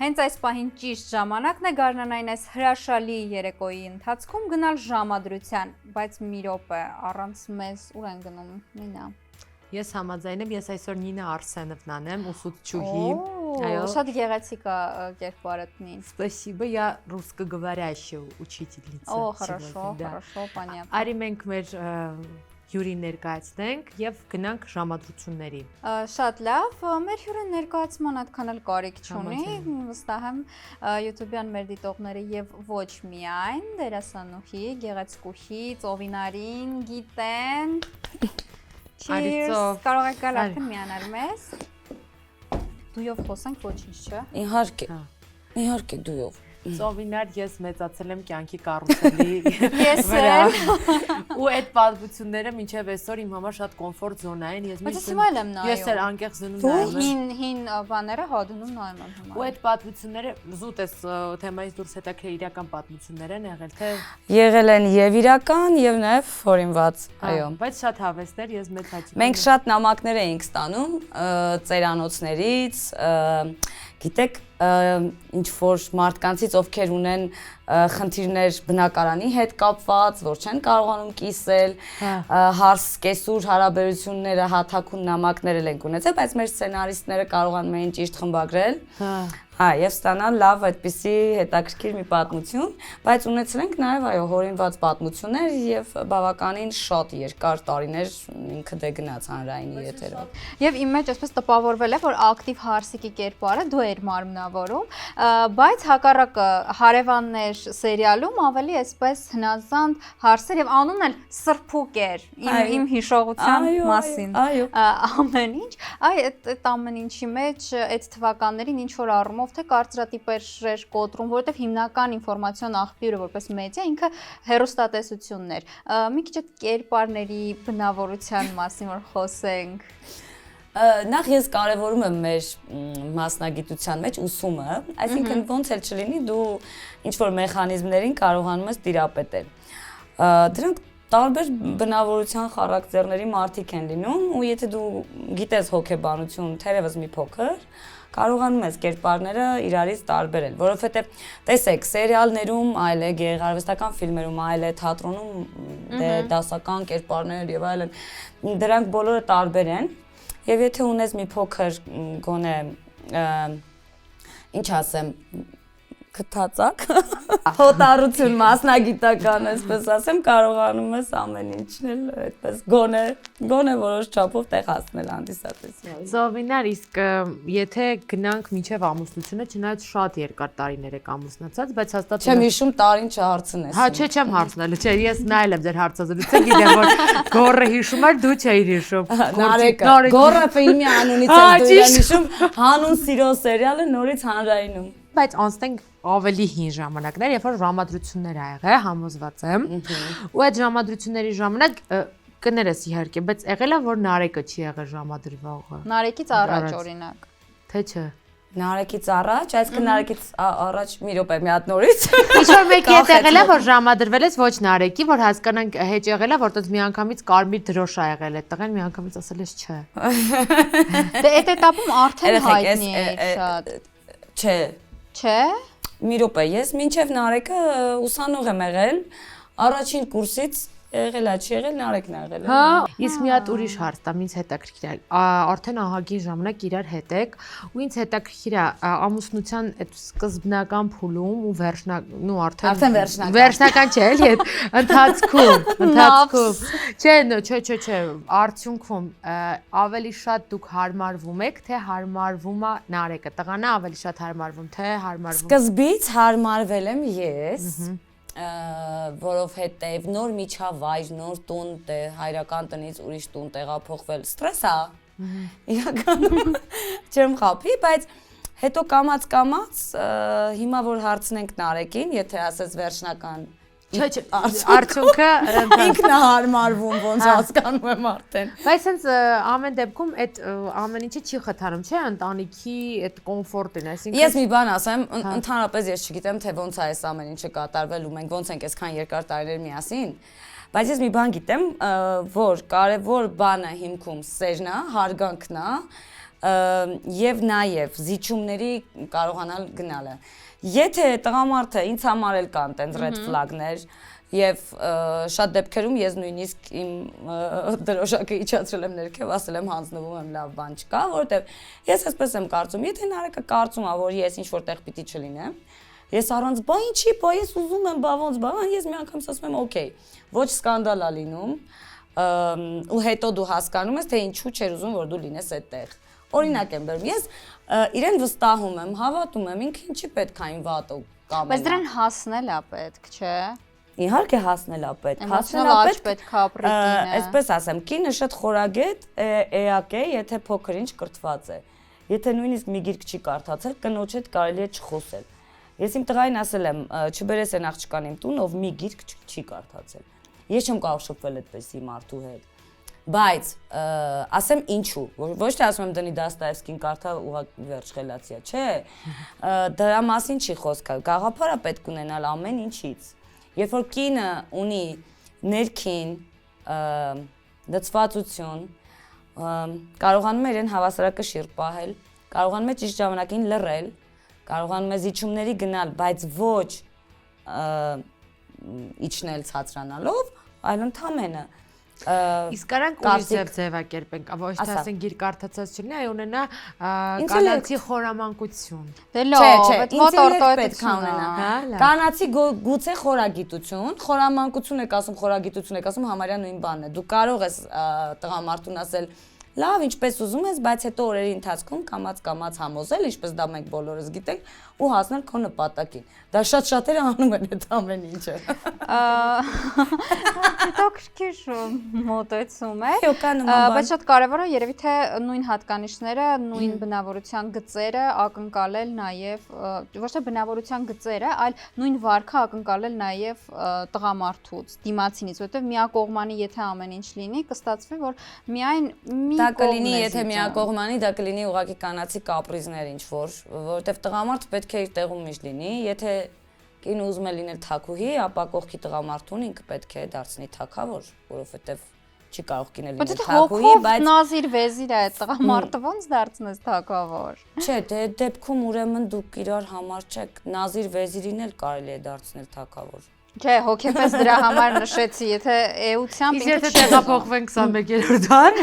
Հենց այս պահին ճիշտ ժամանակն է գարնանային այս հրաշալի երեկոյի ընթացքում գնալ ժամադրության, բայց մի րոպե առանց մեզ ուր են գնում, Նինա։ Ես համաձայն եմ, ես այսօր Նինա Արսենովնան եմ, ուսուցչուհի։ Այո, շատ գեղեցիկ է կերպարդ, Նին։ Спасибо, я русскоговорящая учительница. О, хорошо, понятно։ Արի մենք մեր հյուրին ներկայացնենք եւ գնանք ժամադրությունների։ Շատ լավ, մեր հյուրին ներկայացման այդքան էլ կարիք չունի, վստահ եմ YouTube-յան մեր դիտողները եւ ոչ միայն դերասանուհի, գեղեցկուհի, ծովինարին գիտեն։ Cheers, կարող եք գալ արդեն միանալ մեզ։ Դույով խոսանք ոչինչ, չէ՞։ Իհարկե դույով։ Ծովինար ես մեծացել եմ կյանքի կարուսելի Ես էլ ու այդ պատմությունները մինչև այսօր իմ համար շատ կոմֆորտ զոնա են ես էլ անկեղծ զնում նայում հին բաները հադնում նայում եմ ու այդ պատմությունները զուտ ես թեմայից դուրս հետաքրքիր իրական պատմություններ են եղել թե եղել են եւ իրական եւ նաեւ ֆորինված այո բայց շատ հավեսներ ես մեծ հաճելի մենք շատ նամակներ էինք ստանում ծերանոցներից գիտեք ինչ որ մարդկանցից ովքեր ունեն խնդիրներ բնակարանի հետ կապված, որ չեն կարողանում կիսել, հարս կեսուր հարաբերությունները հաթաքուն նամակներ ենք ունեցել, բայց մեր սցենարիստները կարողանում էին ճիշտ խմբագրել։ Եվ ստանալ լավ այդպիսի հետաքրքիր մի պատմություն, բայց ունեցել ենք նաև այո հորինված պատմություններ եւ բավականին շատ երկար տարիներ ինքը դե գնաց հանրայինի եթերով։ Եվ իմ մեջ այսպես տպավորվել է, որ ակտիվ հարսիկի կերպարը դու էր մարմնավորում, բայց հակառակը հարևաններ սերիալում ավելի այսպես հնազանդ հարսեր եւ անունն էլ Սրփուկ էր իմ հիշողության մասին։ Ամեն ինչ, այդ ամեն ինչի մեջ այդ թվականներին ինչ որ առումով թե կարծրատիպեր էր կոտրում, որովհետև հիմնական ինֆորմացիոն աղբյուրը որպես մեդիա ինքը հեռուստատեսությունն էր։ Մի քիչ այդ կերպարների բնավորության մասին որ խոսենք։ Նախ ես կարևորում եմ մեր մասնագիտության մեջ ուսումը, այսինքն ոնց էլ չլինի դու ինչ որ մեխանիզմներին կարողանում ես տիրապետել։ Դրանք տարբեր բնավորության խարակտերների մարդիկ են լինում ու եթե դու գիտես հոգեբանություն թերևս մի փոքր կարողանում ես կերպարները իրարից տարբերել, որովհետև տեսեք, սերիալներում այլ է, գեղարվեստական ֆիլմերում այլ է, թատրոնում դասական կերպարներ եւ այլն, դրանք բոլորը տարբեր են, եւ եթե ունես մի փոքր գոնե ինչ ասեմ, քթածակ, հոտառություն մասնագիտական, այսպես ասեմ, կարողանում ես ամեն ինչն էլ այդպես գոնե որոշ չափով տեղ հասնել հանդիսատեսին։ Զովինար, իսկ եթե գնանք մինչև ամուսնությունը, չնայած շատ երկար տարիներ եք ամուսնացած, բայց հաստատ չեմ հիշում տարին չհարցնես։ Հա, չեմ հարցնել, չէ, ես նայել եմ ձեր հարցազրույցը, գիտեմ որ գորը հիշում ար, դու չէիր հիշում։ Նարեկը, գորը ֆիլմի անունից եմ դու իրան հիշում, հանուն սիրո սերիալը նորից հանրայինում։ Բայց անցնենք ավելի հին ժամանակներ, երբ որ ժամադրություններ ա եղել, համոզված եմ։ Ու այդ ժամադրությունների ժամանակ կներես իհարկե, բայց եղել է որ Նարեկը չի եղել ժամադրվողը։ Նարեկից առաջ օրինակ։ Թե չէ։ Նարեկից առաջ, այսինքն Նարեկից առաջ մի րոպե մի հատ նորից։ Ինչ որ մեկի հետ եղել է որ ժամադրվել ես ոչ Նարեկի, որ հասկանանք հետ եղել է, որտեղ միանգամից կարմիր դրոշ ա եղել այդ տղեն, միանգամից ասել ես չէ։ Դե այդ этаպում արդեն հայտնի է շատ։ Չէ։ Չէ։ Մի րոպե, ես մինչև Նարեկը ուսանող եմ եղել, առաջին կուրսից եղել է, չի եղել, Նարեկն ա եղել։ Հա, իսկ մի հատ ուրիշ հարց տամ, ինձ հետաքրքիր է։ Արդեն ահագին ժամանակ իրար հետ եք, ու ինձ հետաքրքիր է ամուսնության այդ սկզբնական փուլում ու արդեն վերջնական չէ, էլի այդ ընթացքում։ Չէ, արդյունքում ավելի շատ դուք հարմարվում եք, թե հարմարվում է Նարեկը, տղան է ավելի շատ հարմարվում, թե հարմարվում։ Սկզբից հարմարվել եմ ես, որովհետև նոր միջավայր, նոր տուն, հայրական տնից ուրիշ տուն տեղափոխվել, ստրես է, իրականում չեմ խաբի, բայց հետո կամաց, հիմա որ հարցնենք Նարեկին, եթե ասես վերջնական արդյունքը ինքն է հարմարվում, ոնց հասկանում եմ արդեն։ Բայց հենց ամեն դեպքում այդ ամեն ինչը չի խթանում, չէ՞, ընտանիքի այդ կոմֆորտին, այսինքն Ես մի բան ասեմ, ընդհանրապես ես չգիտեմ, թե ոնց է այս ամեն ինչը կատարվել ու մենք ոնց ենք այսքան երկար տարիներ միասին, բայց ես մի բան գիտեմ, որ կարևոր բանը հիմքում սերն է, հարգանքն է, եւ նաեւ զիջումների կարողանալ գնալը։ Եթե տղամարդը ինձ համար էլ կան տենց red flag-ներ եւ շատ դեպքերում ես նույնիսկ իմ դրոշակը իջացրել եմ ներքև, ասել եմ հանձնվում եմ, լավ բան չկա, որովհետեւ ես այսպես եմ կարծում, եթե Նարեկը կարծում է, որ ես ինչ որտեղ պիտի չլինեմ, ես առանց բա ինչի, բա ես ուզում եմ, բա ոնց, բա ես միանգամից ասում եմ, օքեյ, ոչ սկանդալ է լինում, ու հետո դու հասկանում ես, թե ինչու չեր ուզում, որ դու լինես այդտեղ։ Օրինակ եմ բերում, ես իրեն վստահում եմ, հավատում եմ, ինքը ինչի պետք է այն վատը կամենա։ Բայց դրան հասնել է պետք, չէ՞։ Իհարկե հասնել է պետք, Էմոցիոնալ պետք է ապրի կինը։ Այսպես ասեմ, կինը շատ խորագետ էակ է, եթե փոքր ինչ կրթված է։ Եթե նույնիսկ մի գիրք չի կարդացել, կնոջ հետ կարելի է չխոսել։ Ես իմ տղային ասել եմ, չբերես այն աղջկան իմ տուն, ով մի գիրք չի կարդացել։ Ես չեմ կարող շփվել այդպեսի մարդու հետ։ Բայց ասեմ ինչու, ոչ թե ասում եմ դնի Դաստոևսկին կարդա ուղղակի վերջ խելացիա, չէ։ Դրա մասին չի խոսքը, գաղափարը պետք ունենալ ամեն ինչից։ Երբ որ կինը ունի ներքին լծվածություն, կարողանում է իրեն հավասարակշիռ պահել, կարողանում է ճիշտ ժամանակին լռել, կարողանում է զիջումների գնալ, բայց ոչ իջնել ցածրանալով, այլ ընդամենը Իսկ կարանք ուրիշ ձևակերպենք, ոչ թե ասենք գիրք կարդացած չլինի, այլ ունենա կանացի խորամանկություն։ Դե լավ, այդ մոտորտոյը պետք է ունենա։ Կանացի գուցե խորագիտություն, խորամանկություն եք ասում, խորագիտություն եք ասում, համարյա նույն բանն է։ Դու կարող ես տղամարդուն ասել լավ, ինչպես ուզում ես, բայց հետո օրերի ընթացքում կամաց համոզել, ինչպես դա մենք բոլորս գիտենք, ու հասնել քո նպատակին։ Դա շատ-շատերը անում են այդ ամեն ինչը։ Հետաքրքիր մոտեցում է։ Բայց շատ կարևոր է երևի թե նույն հատկանիշները, նույն բնավորության գծերը ակնկալել նաև, ոչ թե բնավորության գծերը, այլ նույն վարքը ակնկալել նաև տղամարդուց, դիմացինից, որովհետև միակողմանի եթե ամեն ինչ լինի, կստացվի, որ միայն մի դա կլինի, եթե միակողմանի, դա կլինի ուղղակի կանացի կապրիզներ ինչ-որ, որովհետև տղամարդը պետք է իր տեղում միշտ լինի, եթե կինը ուզում է լինել թագուհի, ապա կողքի տղամարդուն ինքը պետք է դարձնի թագավոր, որովհետև չի կարող կինը լինել թագուհի, բայց նազիր վեզիր է տղամարդը ոնց դարձնես թագավոր։ Չէ, դե դեպքում ուրեմն դուք իրար համար չեք, նազիր վեզիրին էլ կարելի է դարձնել թագավոր։ Չէ, հոգեպես դրա համար նշեցի, եթե էությամբ ինքը եթե տեղափոխվենք 21-րդ դար,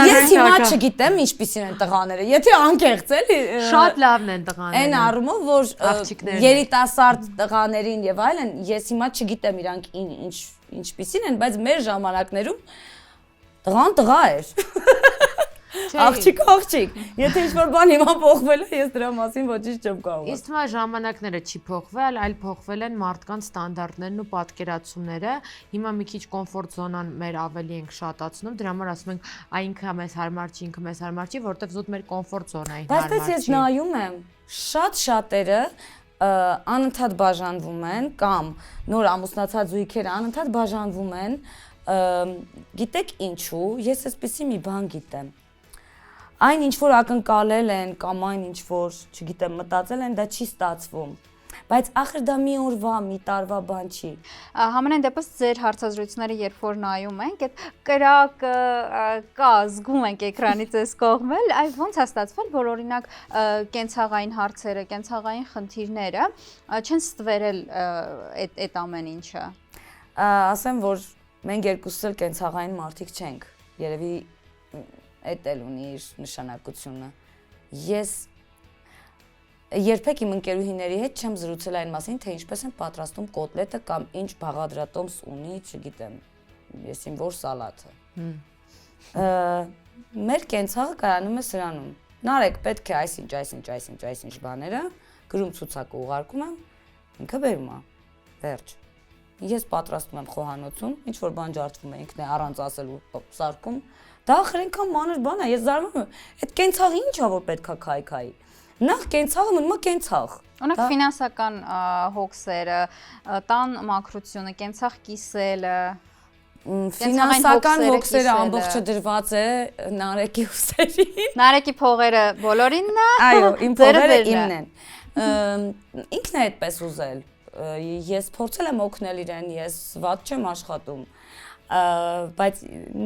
ես հիմա չգիտեմ ինչպիսին են տղաները, եթե անկեղծ էլի, շատ լավն են տղաները։ Այն առումով, որ երիտասարդ տղաներին եւ այլն, ես հիմա չգիտեմ իրանք ինչպիսին են, բայց մեր ժամանակներում տղան տղա էր։ Աղջիկ, եթե ինչ-որ բան հիմա փոխվել է, ես դրա մասին ոչինչ չեմ կարող։ Իսկ հիմա ժամանակները չի փոխվել, այլ փոխվել են մարդկանց ստանդարտներն ու պատկերացումները։ Հիմա մի քիչ կոմֆորտ զոնան մեր ավելի ենք շատացնում, դրա համար ասում ենք, այ ինքը մեզ հարմար չի, ինքը մեզ հարմար չի, որովհետև զուտ մեր կոմֆորտ զոնային հարմար չի։ Բայց ես նայում եմ, շատ-շատերը անընդհատ բաժանվում են կամ նոր ամուսնացած զույգերը անընդհատ բաժանվում են։ Գիտեք ինչու, ես այսպեսի մի բան գիտեմ։ Այն ինչ որ ակնկալել են կամ այն ինչ որ, չգիտեմ, մտածել են, դա չի ստացվում։ Բայց ախր դա մի օրվա, մի տարվա բան չի։ Համենայն դեպս ձեր հարցազրույցները երբ որ նայում ենք, այդ կրակը կա, զգում ենք էկրանից այս կողմել, այլ ոնց է ստացվել, որ օրինակ կենցաղային հարցերը, կենցաղային խնդիրները չեն ստվերել այդ ամեն ինչը։ Ասեմ, որ մենք երկուսս էլ կենցաղային մարդիկ չենք։ Երևի այդ էլ ունի իր նշանակությունը։ Ես երբեք իմ ընկերուհիների հետ չեմ զրուցել այն մասին, թե ինչպես են պատրաստում կոտլետը կամ ինչ բաղադրատոմս ունի, չգիտեմ, ես իմ որ սալաթը։ Մեր կենցաղը կայանում է սրանում։ Նարեկ պետք է այսինչ բաները, գրում ցուցակը ուղարկում եմ, ինքը բերում է, վերջ։ Ես պատրաստում եմ խոհանոցում, ինչ որ բան ջարդվում է, ինքն է առանց ասելու սարքում։ Դա խրենքան մանր բան է, ես զարմանում եմ, այդ կենցաղը ի՞նչ է որ պետքա քայ։ Նախ կենցաղը մնում է կենցաղ։ Օրինակ ֆինանսական հոգսերը, տան մաքրությունը, կենցաղ կիսելը, ֆինանսական հոգսերը ամբողջը դրված է Նարեկի ուսերին։ Նարեկի փողերը բոլորինն է։ Այո, իմ փողերը իմն են։ Ինքն է այդպես ուզել։ Ես փորձել եմ օգնել իրեն, ես վատ չեմ աշխատում, բայց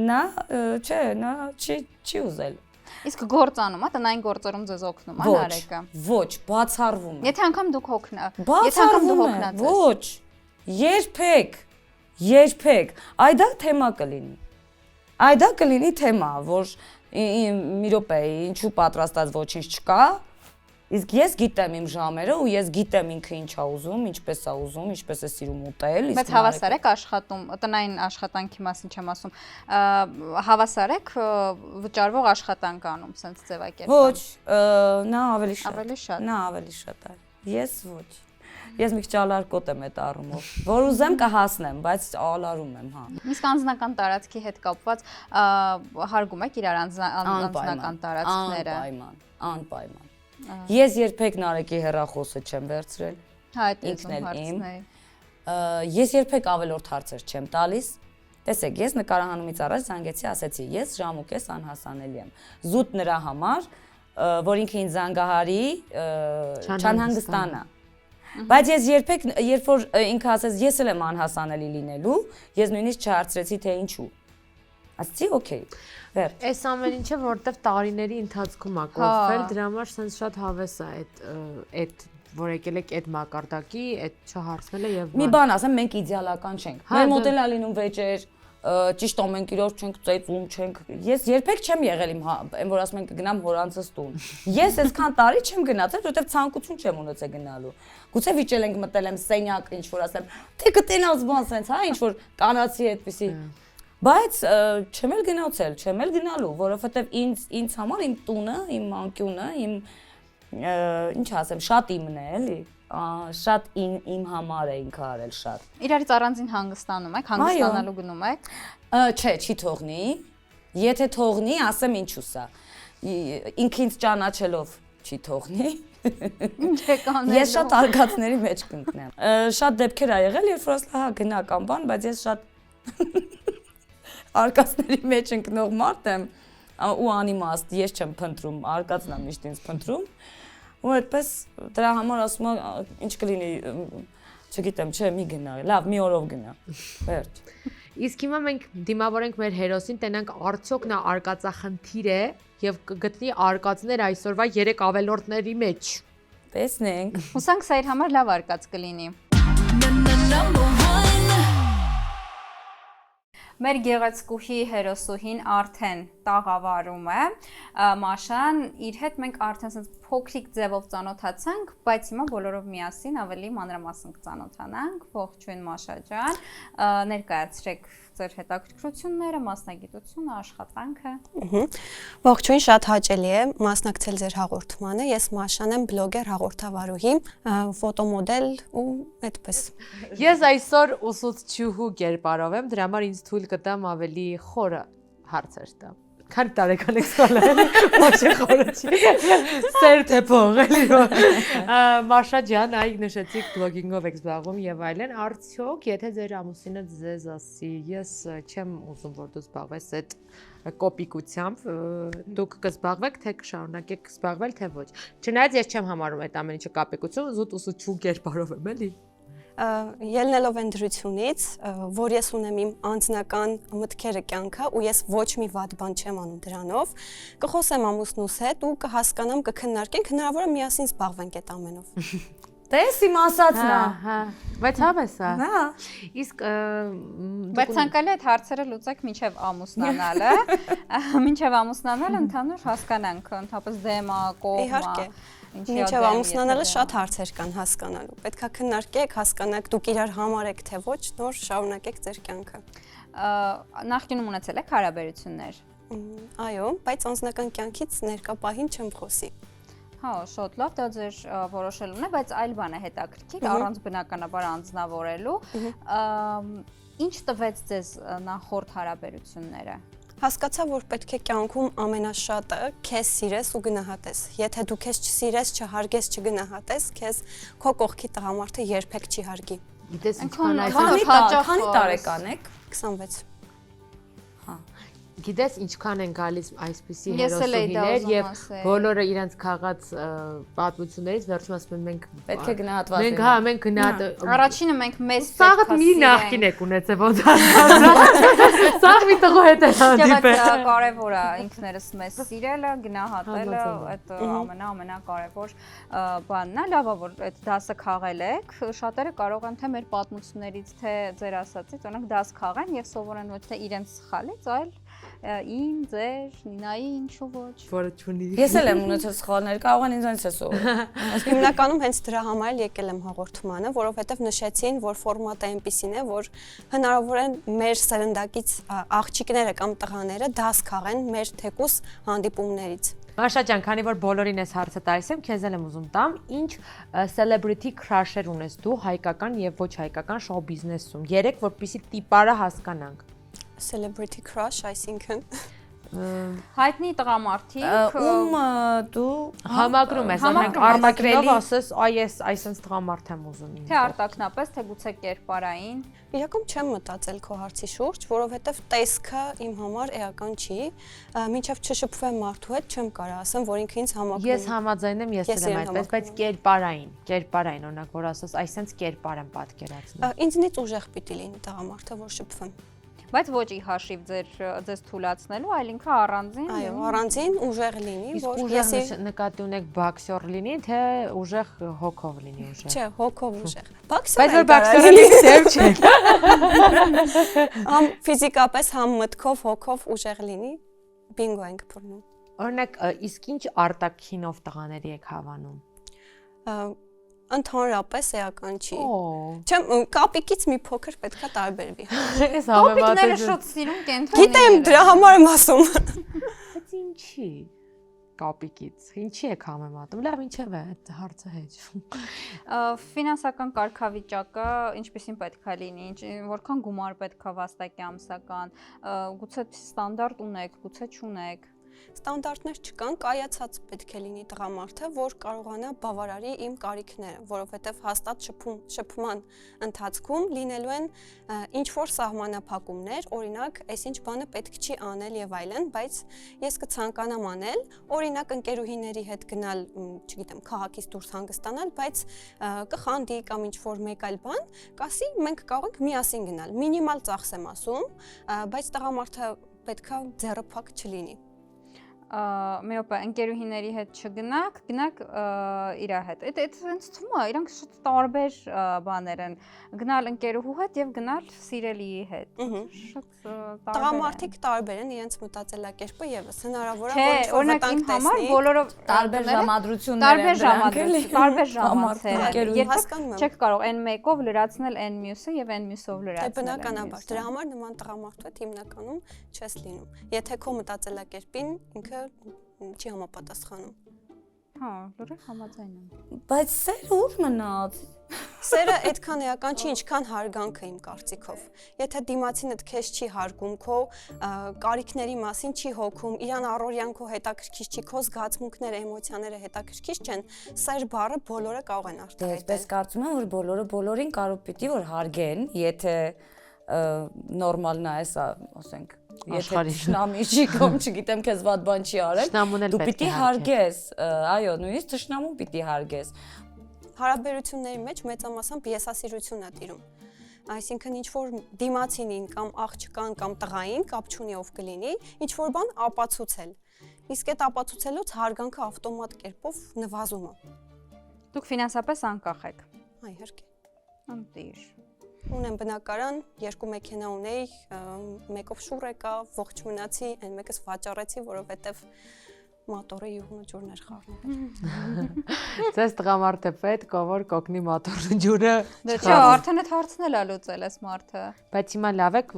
նա չի ուզել։ Իսկ գործանում է, տնային գործերում ձեզ օգնում է Նարեկը։ Ոչ, բացառվում է։ Եթե անգամ դուք Բացառվում է։ Ոչ։ Երբեք։ Այդա թեմա կլինի։ Այդա կլինի թեմա, որ մի րոպե, ինչու պատրաստած ոչինչ չկա, իսկ ես գիտեմ իմ ժամերը ու ես գիտեմ ինքը ինչ է ուզում, ինչպես է ուզում, ինչպես է սիրում ուտել, Բայց հավասար եք աշխատում, տնային աշխատանքի մասին չեմ ասում, հավասար եք վճարվող աշխատանք անում, sense ձևակերպում։ Ոչ, նա ավելի շատ։ Ավելի շատ։ Նա ավելի շատ է։ Ես ոչ։ Ես մի քիչ ալարկոտ եմ այդ առումով, որ ուզեմ կհասնեմ, բայց ալարում եմ, հա։ Իսկ անձնական տարածքի հետ կապված հարգում եք իրար անձնական տարածքները։ Անպայման։ Ես երբեք Նարեկի հեռախոսը չեմ վերցրել։ Հա, ինքն էլ իմ։ Ես երբեք ավելորդ հարցեր չեմ տալիս։ Տեսեք, ես նկարահանումից առաջ զանգեցի, ասեցի, ես ժամուկես անհասանելի եմ։ Զուտ նրա համար, որ ինքը ինձ զանգահարի, չանհանգստանա։ Բայց ես երբեք, երբ որ ինքը ասեց, ես էլ եմ անհասանելի լինելու, ես նույնիսկ չհարցրեցի, թե ինչու։ Ասեցի, օքեյ, վերջ։ Այս ամեն ինչը որտեվ տարիների ընթացքում է կողմել, դրա համար sense շատ հավես է այդ որ եկել եք այդ մակարդակի, այդ չհարցնելը եւ մի բան ասեմ, մենք իդեալական չենք։ Մեր մոտ էլ է լինում վեճեր, ճիշտ ամեն իրար չենք ծեծում, չենք։ Ես երբեք չեմ եղել իմ, այն որ ասում են կգնամ հորանցս տուն։ Ես այսքան տարի չեմ գնացել, որովհետև ցանկություն չեմ ունեցել գնալու։ Գուցե վիճել ենք մտել եմ սենյակ, ինչ որ ասեմ, թե կտենաս բան sense, հա, ինչ որ կանացի այդպեսի։ Բայց չեմ էլ գնացել, չեմ էլ գնալու, որովհետև ինձ համար իմ տունը, իմ անկյունը, իմ ինչ ասեմ, շատ իմն է, էլի։ Շատ իմ համար է ինքը արել շատ։ Իրարից առանձին հանգստանում եք, հանգստանալու գնում եք։ Չէ, չի թողնի։ Եթե թողնի, ասեմ ինչու սա։ Ինքը ինձ ճանաչելով չի թողնի։ Ինչ եք անելու։ Ես շատ արգածների մեջ կընկնեմ։ Շատ դեպքեր ա եղել, երբ որ ասලා հա գնական բան, բայց ես շատ արգածների մեջ ընկնող մարդ եմ ու անիմաստ, ես չեմ փնտրում, արգածն է միշտ ինձ փնտրում։ Ու այդպես դրա համար ասում եմ, ինչ կլինի, չգիտեմ, չէ, մի գնա, լավ, մի օրով գնա։ Վերջ։ Իսկ հիմա մենք դիմավորենք մեր հերոսին, տենանք արդյոք նա արկածախնդիր է եւ կգտնի արկածներ այսօրվա 3 ավելորդների մեջ։ Տեսնենք։ Հուսանք սա իր համար լավ արկած կլինի։ Մեր գեղեցկուհի հերոսուհին արդեն տաղավարում է, Մաշան, իր հետ մենք արդեն ասենց փոքրիկ ձևով ծանոթացանք, բայց հիմա բոլորով միասին ավելի մանրամասն կծանոթանանք, ողջույն Մաշա ջան, ներկայացրեք ձեր հետաքրքրությունները, մասնագիտությունը, աշխատանքը։ Ողջույն, շատ հաճելի է մասնակցել ձեր հաղորդմանը, ես Մաշան եմ, բլոգեր, հաղորդավարուհի, ֆոտոմոդել ու այդպես։ Ես այսօր ուսուցչուհու կերպարով եմ, դրա համար ինձ թույլ կտամ ավելի խորը հարցեր տամ։ Քանի տարեկան եք սխալել, Մաշա խորը չի։ Սեր թե փող էլի։ Մաշա ջան, այ նշեցիք բլոգինգով եք զբաղվում եւ այլն, արդյոք եթե ձեր ամուսինը ձեզ ասի, ես չեմ ուզում որ դու զբաղվես այդ կոպիկությամբ, դուք կզբաղվեք, թե կշարունակեք զբաղվել, թե ոչ։ Չնայած ես չեմ համարում այդ ամեն ինչը կապիկություն, զուտ ուսուցչու կերպարով եմ, էլի։ Ելնելով այն դրությունից, որ ես ունեմ իմ անձնական մտքերը կյանքը ու ես ոչ մի վատ բան չեմ անում դրանով, կխոսեմ ամուսնուս հետ ու կհասկանամ, կքննարկենք, հնարավոր է միասին զբաղվենք այդ ամենով։ Տես իմ ասածն է։ Հա, բայց հավես է։ Հա։ Իսկ Բայց ցանկալի է այդ հարցերը լուծեք մինչև ամուսնանալը, մինչև ամուսնանալը ընդհանուր հասկանանք, ընդհանրապես դեմա, կողմա։ Իհարկե։ Մինչև ամուսնանալը շատ հարցեր կան հասկանալու։ Պետք է քննարկեք, հասկանաք, դուք իրար համար եք թե ոչ, նոր շարունակեք ձեր կյանքը։ Նախկինում ունեցել եք հարաբերություններ։ Այո, բայց անձնական կյանքից ներկա պահին չեմ խոսի։ Հա, շատ լավ, դա ձեր որոշելուն է, բայց այլ բան է հետաքրքիր, առանց բնականաբար անձնավորելու։ Ինչ տվեց ձեզ նախորդ հարաբերությունները։ Հասկացա, որ պետք է կյանքում ամենաշատը քեզ սիրես ու գնահատես։ Եթե դու քեզ չսիրես, չհարգես, չգնահատես, քեզ քո կողքի տղամարդը երբեք չի հարգի։ Գիտես ինչքան Քանի Քանի տարեկան եք։ 26։ Հա։ Գիտես ինչքան են գալիս այսպիսի Ես էլ էի դա հերոսուհիներ ուզում եւ ասել։ բոլորը իրենց քաղած պատմություններից վերջում ասում են մենք Պետք է գնահատված մենք լինի։ մենք գնահատ Առաջինը մենք մեզ Սաղը մի նախքին եք ունեցել ոնց ասած։ Սաղ մի տղու հետ է հանդիպել։ Կարևոր է ինքներս մեզ սիրելը, գնահատելը, այդ ամենակարևոր բանն է։ Լավ է որ այդ դասը խաղել եք։ Շատերը կարող են թե մեր պատմություններից, թե ձեր ասածից, օրինակ դաս խաղեն եւ սովորեն ոչ թե իրենց սխալից, այլ իմ, ձեր, Նինայի, ինչու ոչ։ Որը չունի։ Ես էլ եմ ունեցել սխալներ, կարող են ինձանից է սովորել։ Հիմնականում հենց դրա համար էլ եկել եմ հաղորդմանը, որովհետև նշեցին, որ ֆորմատը այնպեսին է, որ հնարավոր է մեր սերնդակից աղջիկները կամ տղաները դաս քաղեն մեր թեկուս հանդիպումներից։ Մաշա ջան, քանի որ բոլորին ես հարցը տալիս եմ, քեզ էլ եմ ուզում տամ, ինչ celebrity crush-եր ունես դու հայկական եւ ոչ հայկական շոու բիզնեսում։ Երեք որպեսի տիպարը հասկանանք։ Celebrity crush, այսինքն Հայտնի տղամարդիկ Ում դու Համակրում ես, անենք արտակրելով ասես, այ ես այսպես տղամարդ եմ ուզում։ թե արտակնապես, թե գուցե կերպարային։ իրականում չեմ մտածել քո հարցի շուրջ, որովհետև տեսքը իմ համար էական չի, մինչև չշփվեմ մարդու հետ չեմ կարող ասեմ, որ ինքը ինձ համակրում։ Ես համաձայն եմ, ես էլ եմ այդպես, բայց կերպարային, օրինակ որ ասես, այսպես կերպար եմ պատկերացնում։ Ինձնից ուժեղ պիտի լինի տղամարդը, որ շփվեմ։ Բայց ոչ ի հաշիվ ձեզ թույլատնելու, այլ ինքը առանձին։ Այո, առանձին ուժեղ լինի, որ ուժեղ նկատի ունեք բոքսեր լինի, թե ուժեղ հոգով լինի ուժեղ։ Չէ, հոգով ուժեղ։ Բայց որ բոքսերը լինի դեպ չէ։ Համ ֆիզիկապես, համ մտքով, հոգով ուժեղ լինի, բինգո ենք փռնում։ Օրինակ, իսկ ինչ արտաքինով տղաների եք հավանում։ Ընդհանրապես էական չի։ Չեմ կապիկից մի փոքր պետքա տարբերվի։ Ես Կապիկները շատ սիրուն կենթանի։ Գիտեմ, դրա համար եմ ասում։ Բայց ինչի։ Կապիկից։ Ինչի եք համեմատում։ Լավ, ինչև է այդ հարցը հեչ։ Ֆինանսական կարգավիճակը ինչպեսին պետք է լինի, որքան գումար պետք է վաստակի ամսական, գուցե ստանդարտ ունեք, գուցե չունեք։ Ստանդարտներ չկան, կայացած պետք է լինի տղամարդը, որ կարողանա բավարարի իմ կարիքները, որովհետև հաստատ շփման ընթացքում լինելու են ինչ-որ սահմանափակումներ, օրինակ, այսինչ բանը պետք չի անել եւ այլն, բայց ես կցանկանամ անել, օրինակ ընկերուհիների հետ գնալ, չգիտեմ, քաղաքից դուրս հանգստանալ, բայց կխանդի կամ ինչ-որ մեկ այլ բան, կասի մենք կարող ենք միասին գնալ, մինիմալ ծախս եմ ասում, բայց տղամարդը պետքա ձեռը փակ չլինի։ Մեոպա ընկերուհիների հետ չգնաք, գնաք իր հետ։ Այդ ինձ թվում է, իրանք շատ տարբեր բաներ են։ Գնալ ընկերուհու հետ եւ գնալ սիրելիի հետ։ Շատ տարբեր։ Տղամարդիկ տարբեր են, իրենց մտածելակերպը եւս հնարավոր է որ օրինակ իմ համար բոլորը տարբեր ժամադրություններ են, տարբեր ժամանցեր։ Հասկանում եմ։ Չեք կարող n մեկով լրացնել n մյուսը եւ n մյուսով լրացնել։ Դե բնականաբար, դրա համար նման տղամարդու հետ հիմնականում չես լինում։ Եթե քո մտածելակերպին ինքը չի համապատասխանում։ Հա, լուրջ համաձայն եմ։ Բայց սեր ուր մնաց։ Սերը այդքան էական չի, ինչքան հարգանքը իմ կարծիքով։ Եթե դիմացինդ քեզ չի հարգում, քո կարիքների մասին չի հոգում, իրան առօրյան քո հետաքրքիր չի, քո զգացմունքները, էմոցիաները հետաքրքիր չեն, սեր բառը բոլորը կարող են արտահայտել։ Այսպես կարծում եմ, որ բոլորը բոլորին կարող պիտի որ հարգեն, եթե նորմալն է, ասենք Եթե թշնամի չի կամ չգիտեմ քեզ վատ բան չի արել, դու պիտի հարգես, այո, նույնիսկ թշնամուն պիտի հարգես։ Հարաբերությունների մեջ մեծամասամբ եսասիրություն է տիրում։ Այսինքն ինչ որ դիմացինին կամ աղջկան կամ տղային կապ չունի ով կլինի, ինչ որ բան ապացուցել։ Իսկ այդ ապացուցելուց հարգանքը ավտոմատ կերպով նվազում է։ Դուք ֆինանսապես անկախ եք։ Այ իհարկե։ Անտիր։ Ունեմ բնակարան, 2 մեքենա ունեի, մեկով շուռ եկա, ողջ մնացի, այն մեկս վաճառեցի, որովհետև մոտորը յուղն ու ջուրն էր խառնում։ Ձեզ տղամարդ է պետք, որ կօգնի մոտորն ու ջուրը։ Դե չէ, արդեն այդ հարցն էլ է լուծել այս մարդը։ Բայց հիմա լավ եք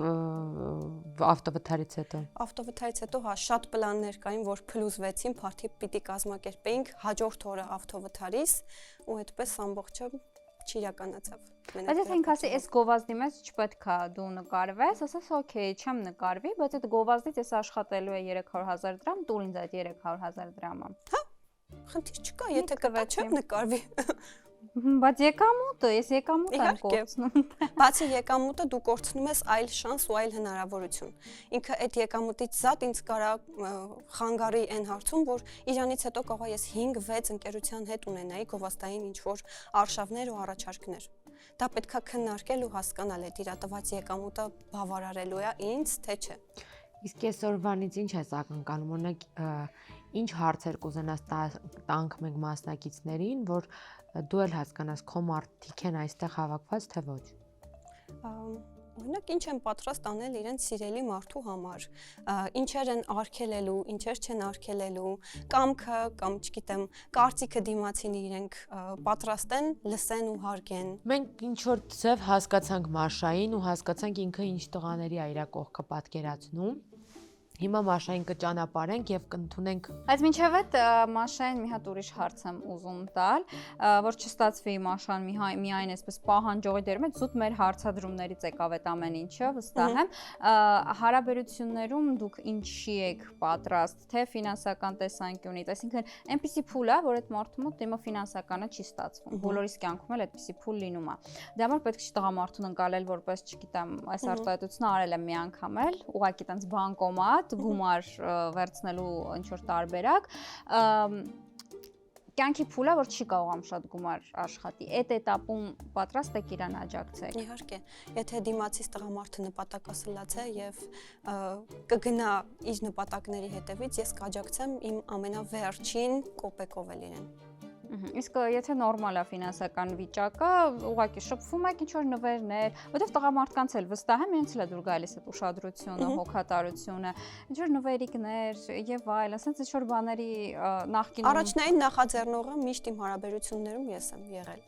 ավտովթարից հետո։ Ավտովթարից հետո հա շատ պլաններ կային, որ փլուզվեցին, փարթի պիտի կազմակերպեինք հաջորդ օրը ավտովթարից ու այդպես ամբողջը չիրականացավ։ Բայց եթե ինքը ասի, այս գովազդի մեջ չպետք է դու նկարվես, ասես օքեյ, չեմ նկարվի, բայց այդ գովազդից ես աշխատելու է 300,000 դրամ, տուր ինձ այդ 300,000 դրամը։ Հա, խնդիր չկա, եթե կվա չեմ նկարվի։ Բայց եկամուտը, ես եկամուտ եմ Իհարկե։ կորցնում։ Բացի եկամուտը դու կորցնում ես այլ շանս ու այլ հնարավորություն։ Ինքը այդ եկամուտից զատ ինձ կարա խանգարի այն հարցում, որ իրանից հետո կարող ես 5-6 ընկերության հետ ունենայի գովաստային ինչ-որ արշավներ ու առաջարկներ։ Դա պետքա քննարկել ու հասկանալ, այդ իր տված եկամուտը բավարարելու է ինձ, թե չէ։ Իսկ այսօրվանից ինչ ես ակնկալում, օրինակ ինչ հարցեր կուզենաս տանք մենք մասնակիցներին, որ դու էլ հասկանաս քո մարդիկ են այստեղ հավաքված, թե ոչ։ Օրինակ ինչ են պատրաստ անել իրենց սիրելի մարդու համար, ինչեր են արգելելու, ինչեր չեն արգելելու, կամքը կամ չգիտեմ, կարծիքը դիմացին իրենք պատրաստ են լսեն ու հարգեն։ Մենք ինչ որ ձև հասկացանք Մաշային ու հասկացանք ինքը ինչ տղաների է իր կողքը պատկերացնում։ Հիմա Մաշային կճանապարհենք եւ կընդունենք։ Բայց մինչև այդ Մաշային մի հատ ուրիշ հարց եմ ուզում տալ, որ չստացվի Մաշան միայն այսպես պահանջողի դերում է, զուտ մեր հարցադրումներից եկավ այդ ամեն ինչը, վստահ եմ։ Հարաբերություններում դուք ինչի եք պատրաստ, թե ֆինանսական տեսանկյունից, այսինքն այնպիսի փուլ է, որ այդ մարդու մոտ դեմը ֆինանսականը չի ստացվում։ Բոլորիս կյանքում էլ այդպիսի փուլ լինում է։ Դա համար պետք չի տղամարդուն ընկալել որպես, չգիտեմ, այս արտահայտությունը արել եմ մի անգամ էլ, ուղղակի տենց բանկոմատ գումար վերցնելու ինչ-որ տարբերակ, կյանքի փուլը, որ չի կարողամ շատ գումար աշխատի, այդ էտապում պատրաստ եք իրան աջակցել։ Իհարկե, եթե դիմացից տղամարդը նպատակասլաց է եւ կգնա իր նպատակների հետևից, ես կաջակցեմ իմ ամենավերջին կոպեկով էլ իրեն։ Իսկ եթե նորմալ է ֆինանսական վիճակը, ուղղակի շփվում եք ինչ-որ նվերներ, որտեղ տղամարդկանց էլ վստահ եմ, իրենց էլ է դուր գալիս այդ ուշադրությունը, հոգատարությունը, ինչ-որ նվերիկներ եւ այլն, ասենց ինչ-որ բաների նախկինում։ Առաջնային նախաձեռնողը միշտ իմ հարաբերություններում ես եմ եղել։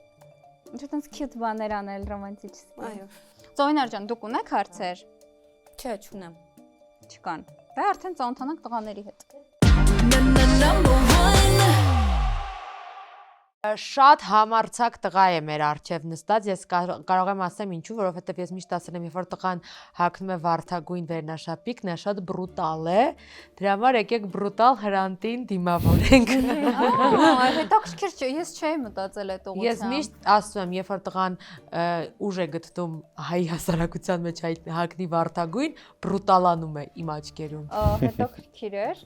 Ինչ-որ տենց cute բաներ անել ռոմանտիկ։ Այո։ Ծովինար ջան, դուք ունեք հարցեր։ Չէ, չունեմ։ Չկան։ Դա արդեն ծանոթանանք տղաների հետ։ Շատ համարձակ տղա է մեր արջև նստած, ես կարող եմ ասեմ ինչու, որովհետև ես միշտ ասել եմ, երբ որ տղան հագնում է վարդագույն վերնաշապիկ, նա շատ բրուտալ է, դրա համար եկեք բրուտալ Հրանտին դիմավորենք։ Հետաքրքիր չէ, ես չէի մտածել այդ ուղղությամբ։ Ես միշտ ասում եմ, երբ որ տղան ուժ է գտնում հայ հասարակության մեջ հագնի վարդագույն, բրուտալանում է իմ աչքերում։ Հետաքրքիր էր։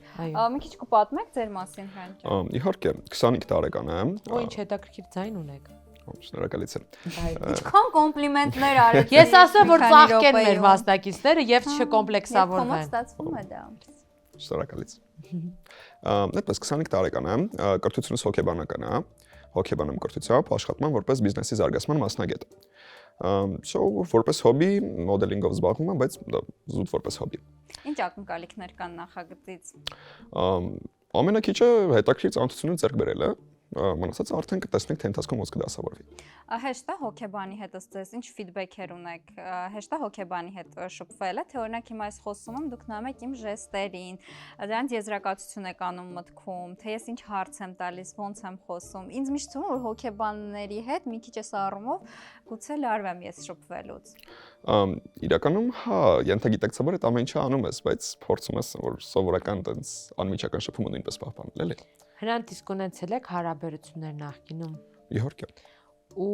Մի քիչ կպատմեք ձեր մասին հենց։ Իհարկե, 25 տարեկան եմ։ Ինչ հետաքրքիր ձայն ունեք։ Շնորհակալություն։ Ինչքան կոմպլիմենտներ արեք։ Ես ասում որ ծաղկեն մեր մասնակիցները եւ չկոմպլեքսավորվեն։ Ստացվում է դա։ Շնորհակալություն։ Այդպես 25 տարեկան եմ, կրթությունս հոգեբանական է, հոգեբան եմ կրթությամբ, աշխատում եմ որպես բիզնեսի զարգացման մասնագետ։ Որպես հոբի մոդելինգով զբաղվում եմ, բայց զուտ որպես հոբի։ Ինչ ակնկալիքներ կան նախագծից։ Ամենակիչը հետաքրքիր ծանոթություններ ձեռք բերել է, մնացածը արդեն կտեսնենք թե ընթացքում ոնց կդասավորվի։ Հեշտ է հոգեբանի հետ ըստ ինչ ֆիդբեքեր ունեք, հեշտ է հոգեբանի հետ շփվելը, թե օրինակ հիմա այս խոսում եմ, դուք նայում եք իմ ժեստերին, դրանց եզրակացություն եք անում մտքում, թե ես ինչ հարց եմ տալիս, ոնց եմ խոսում։ Ինձ միշտ թվում է, որ հոգեբանների հետ մի քիչ էս առումով գուցե լարվեմ ես շփվելուց։ Իրականում, հա, ենթագիտակցաբար այդ ամեն ինչը անում ես, բայց փորձում ես որ սովորական տենց անմիջական շփումը նույնպես պահպանել, էլի։ Հրանտ իսկ ունեցել եք հարաբերություններ նախկինում։ Իհարկե։ Ու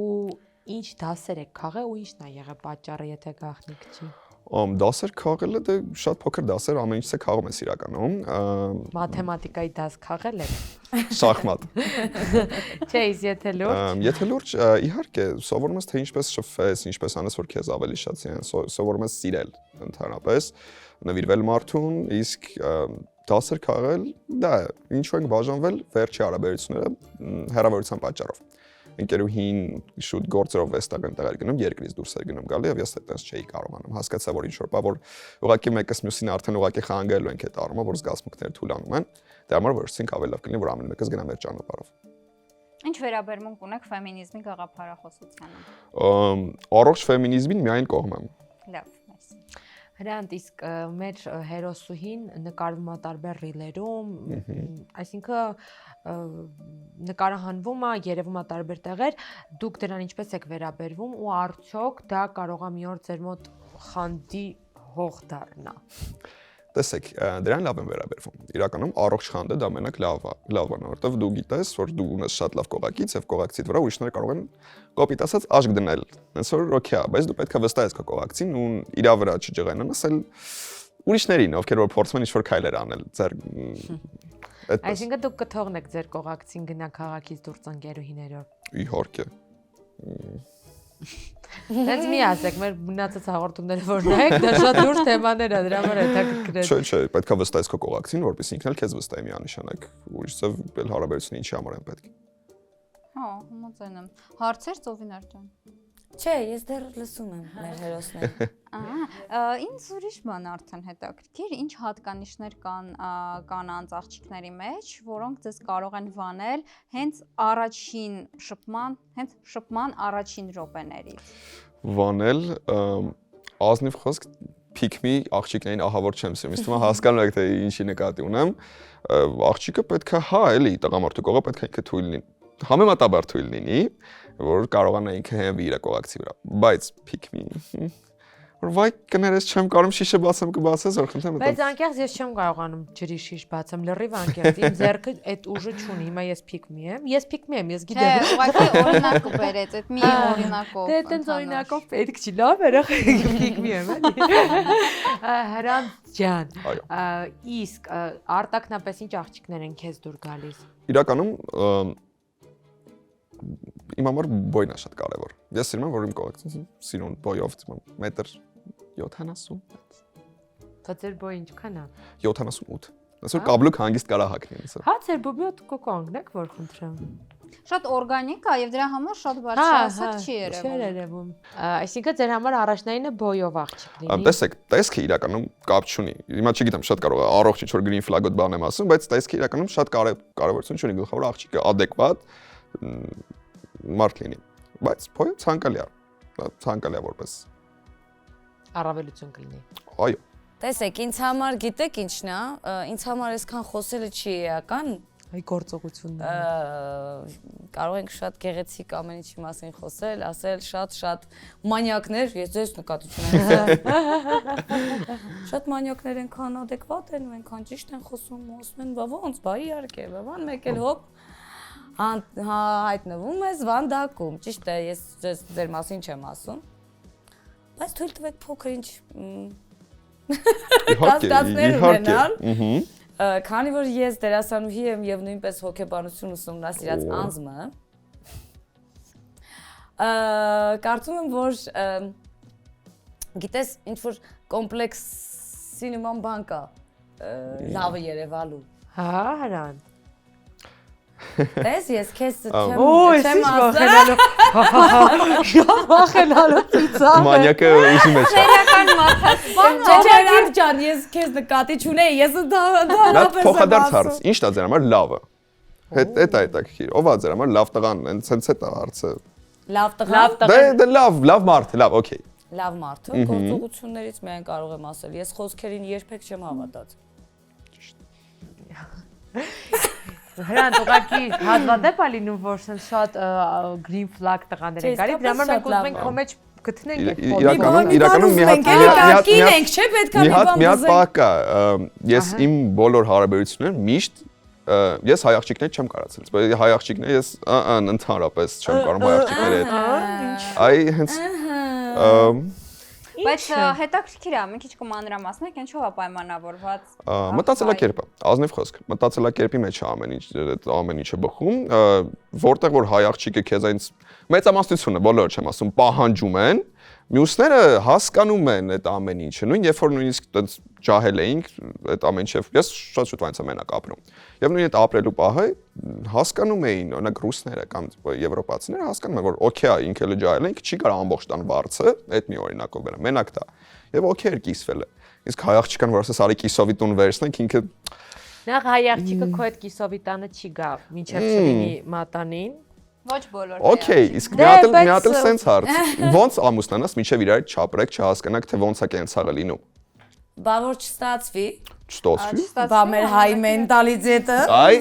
ինչ դասեր եք քաղել ու ինչն է եղել պատճառը, եթե գաղտնիք չի։ Դասեր քաղելը դե շատ փոքր դասեր ամեն ինչը քաղում ես իրականում։ Մաթեմատիկայի դաս քաղել եք։ Շախմատ։ Չէ, եթե լուրջ։ Եթե լուրջ, իհարկե, սովորում ես թե ինչպես շփվես, ինչպես անես որ քեզ ավելի շատ սիրեն, սովորում ես սիրել ընդհանրապես, նվիրվել մարդուն, իսկ դասեր քաղել, դա է, ինչու ենք բաժանվել վերջի հարաբերությունները հեռավորության պատճառով։ Ընկերուհին շուտ գործերով վստահ տեղեր գնում, երկրից դուրս էր գնում գալի, եւ ես այդպես չէի կարողանում հասկացա, որ ինչ որ բա որ ուղղակի մեկս մյուսին արդեն ուղղակի խանգարելու ենք այդ առումով, որ զգացմունքները թուլանում են, դրա համար որսինք ավելի լավ կլինի, որ ամեն մեկս գնա մեր ճանապարհով։ Ինչ վերաբերմունք ունեք ֆեմինիզմի գաղափարախոսությանը։ Առողջ ֆեմինիզմին միայն կողմ եմ։ Լավ, մերսի։ Հրանտ իսկ մեր հերոսուհին նկարվում է տարբեր ռիլերում, այսինքն նկարահանվում է, երևում է տարբեր տեղեր, դուք դրան ինչպես եք վերաբերվում ու արդյոք դա կարող է մի օր ձեր մոտ խանդի հող դառնա։ տեսեք, դրան լավ են վերաբերվում։ Իրականում առողջ խանդը դա մենակ լավ է, որովհետև դու գիտես, որ դու ունես շատ լավ կողակից եւ կողակցիդ վրա ուրիշները կարող են կոպիտ ասած աշկ դնել։ Հենց որ օքեյ է, բայց դու պետք է վստահես քո կողակցին ու իր վրա չջղայնանաս, այլ ուրիշներին, ովքեր որ փորձում են ինչ-որ քայլեր անել, ձեր Այսինքն դուք կթողնեք ձեր կողակցին գնա քաղաքից դուրս ընկերուհիներով։ Իհարկե։ Դες մի ասեք, մեր մնացած հաղորդումները որ նայեք, դա շատ լուրջ թեմաներ է, դրա համար հետաքրքիր է։ Չէ, պետք է վստահես քո կողակցին, որպեսզի ինքն էլ քեզ վստահի միանշանակ։ Ուրիշ ծով էլ հարաբերությունը ինչի համար են պետք։ Հա, համաձայն եմ։ Հարցեր Ծովինար ջան։ Չէ, ես դեռ լսում եմ մեր հերոսներին։ Ինձ ուրիշ բան արդեն հետաքրքիր, ինչ հատկանիշներ կան կանանց աղջիկների մեջ, որոնք ձեզ կարող են վանել հենց շփման առաջին րոպեներից։ Վանել ազնիվ խոսք փիքմի աղջիկներին ահավոր չեմ սիրում։ Իսկ թվում է հասկանում եք թե ինչի նկատի ունեմ։ Աղջիկը պետք է հա էլի տղամարդու կողը պետք է ինքը թույլ լինի։ Համեմատաբար թույլ լինի, որ կարողանա ինքը հենվի իր կողակցի վրա, բայց փիքմի որ վայ կներես չեմ կարող շիշը բացեմ կբացես որ խնդրեմ Բայց անկեղծ ես չեմ կարողանում ջրի շիշ բացեմ լրիվ անկեղծ իմ ձեռքը այդ ուժը չունի հիմա ես փիքմի եմ ես գիտեմ Չէ, ուղղակի օրինակ կբերեց, այդ մի օրինակով։ Դե այդպես օրինակով պետք չի լավ երախ փիքմի եմ էլի Հրանտ ջան իսկ արտակնապես ինչ աղջիկներ են քեզ դուր գալիս Իրականում իմ համար բոյն է շատ կարևոր։ Ես սիրում եմ որ իմ կողակցին սիրուն բոյով 1.70 Դա ձեր բոյ ինչքան է 78 Այսօր կաբլուկ հանգիստ կարա հագնի ինձ Հա ձեր բոբիոտ կոկոնգնեք որ խնդրեմ Շատ օրգանիկ է եւ դրա համար շատ բարձրահասակ չի երևում Այսինքն ձեր համար առաջնայինը բոյով աղջիկ լինի Տեսեք, տեսքը իրականում կապ չունի Հիմա չգիտեմ շատ կարող է առողջ ինչ-որ green flag-ոտ բան եմ ասում, բայց տեսքը իրականում շատ կարևորություն չունի գլխավոր աղջիկը adekvat մարդ լինի Բայց փոյը ցանկալի է որպես Առավելություն կլինի Այո Տեսեք, ինձ համար գիտեք ինչն է, ինձ համար այսքան խոսելը չի էական Այ գործողությունն կարող ենք շատ գեղեցիկ ամեն ինչի մասին խոսել, ասել շատ մանյակներ, ես ձեզ նկատություն եմ Շատ մանյակներ ենքան adekvat են ու ենքան ճիշտ են խոսում, ասում են, բա ոնց, բա իհարկե, բան մեկ էլ հոп հայտնվում ես վանդակում, ճիշտ է, ես ձեր մասին չեմ ասում, բայց թույլ տվեք փոքր ինչ կասկածներ ունենալ, քանի որ ես դերասանուհի եմ եւ նույնպես հոգեբանություն ուսումնասիրած անձմ եմ, կարծում եմ, որ գիտես, ինչ-որ կոմպլեքսի նման բան կա, լավը երևալու։ Հա, հրանտ Տես, ես քեզ չեմ ասել։ Շատ վախենալու ծիծաղ։ Մանյակը ուժի մեջ է։ Իրական մաթասպան Ջեջերիվ ջան, ես քեզ նկատի չունեի, ես դարապես եմ Փոխադարձ հարց, ի՞նչն է ձեր համար լավը։ Հետ է հետաքրքիր։ Ով է ձեր համար լավ տղան, հենց այդ հարցը։ Լավ տղա։ Դե լավ մարդ, լավ, օքեյ։ Լավ մարդը, գործողություններից միայն կարող եմ ասել, ես խոսքերին երբեք չեմ հավատած։ Հրանտ ուղղակի հազվադեպ է լինում, որ շատ green flag տղաներ են գալիս, դրա համար մենք ուզում ենք քո մեջ գտնենք այդ Իրականում մի հատ բան կա, ես իմ բոլոր հարաբերություններում միշտ ես հայ աղջիկներ չեմ կարացել, բայց հայ աղջիկներ ես ընդհանրապես չեմ կարող հայ աղջիկների հետ։ Այ հենց Բայց հետաքրքիր է, մի քիչ կմանրամասնենք, ինչով է պայմանավորված մտածելակերպը, ազնիվ խոսք, մտածելակերպի մեջ է ամեն ինչը բխում, որտեղ որ հայ աղջիկը քեզ այնց մեծամասնությունը, բոլորը չեմ ասում, պահանջում են, մյուսները հասկանում են այդ ամեն ինչը, նույն երբ որ նույնիսկ այդպես ջահել էինք, այդ ամեն ինչը, ես շատ շուտ այնց եմ մենակ ապրում։ Եվ նույն այդ ապրելու պահը հասկանում էին, օրինակ ռուսները կամ եվրոպացիները հասկանում են, որ օքեյ է, ինքը ջահել ենք, չի կարող ամբողջ տան վարձը, այդ մի օրինակով վերա, մենակ դա։ Եվ օքեյ էր կիսվել։ Իսկ հայ աղջիկան, որ ասես արի կիսովի տուն վերցնենք, ինքը Նախ հայ աղջիկը քո այդ կիսովի տանը չի գա, մինչև չլինի մատանին։ Ոչ բոլոր։ Okay, իսկ մի հատ էլ sense հարց։ Ոնց ամուսնանաս, մինչև իրար չապրեք, չհասկանաք, թե ոնց է կենցաղը լինում։ Բա որ չստացվի։ Չստացվի։ Բա մեր հայ մենտալիտետը։ Այ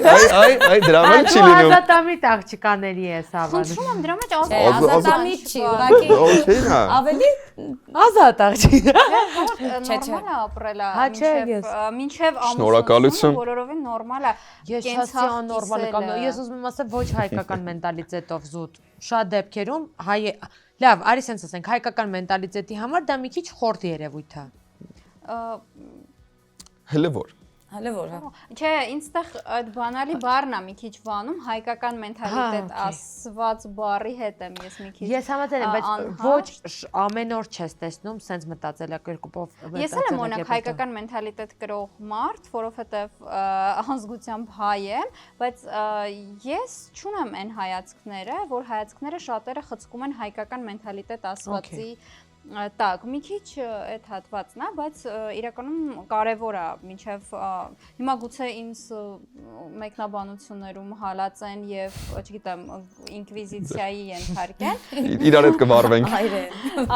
դրա մեջ չի լինում։ Ազատամիտ աղջկաների է սավանը։ Խնդրում եմ դրա մեջ Ազատամիտ չի, ուղղակի Okay, նա։ ավելի Ազատ աղջիկ։ նորմալ է ապրելա Հա, չէ, ես։ մինչև Շնորհակալություն։ բոլորովին նորմալ է։ Ես կենցաղ չասի աննորմալ է կամ կիսելը։ ես ուզում եմ ասել ոչ հայկական մենտալիտետով զուտ։ Շատ դեպքերում լավ, արի սենց ասենք, հայկական մենտալիտետի համար դա մի քիչ խորտ երևույթ է։ Հələ որ։ հələ որ, հա։ Չէ, ինստեղ այդ բանալի բառն է մի քիչ վանում, հայկական մենթալիտետ Հա, ասված բառի հետ եմ ես մի քիչ։ Ես համաձայն եմ, բայց ոչ ամեն օր չես տեսնում սենց մտածելակերպով Ես էլ եմ օրինակ հայկական մենթալիտետ կրող մարդ, որովհետև անզգությամբ հայ եմ, բայց ես չունեմ այն հայացքները, որ հայացքները շատերը խցկում են հայկական մենթալիտետ ասվածի տակ, մի քիչ այդ հատվածն է, բայց իրականում կարևոր է, մինչև հիմա գուցե ինձ մեկնաբանություններում հալած են եւ, չգիտեմ, ինկվիզիցիայի ենթարկեն։ Իրար հետ կվարվենք։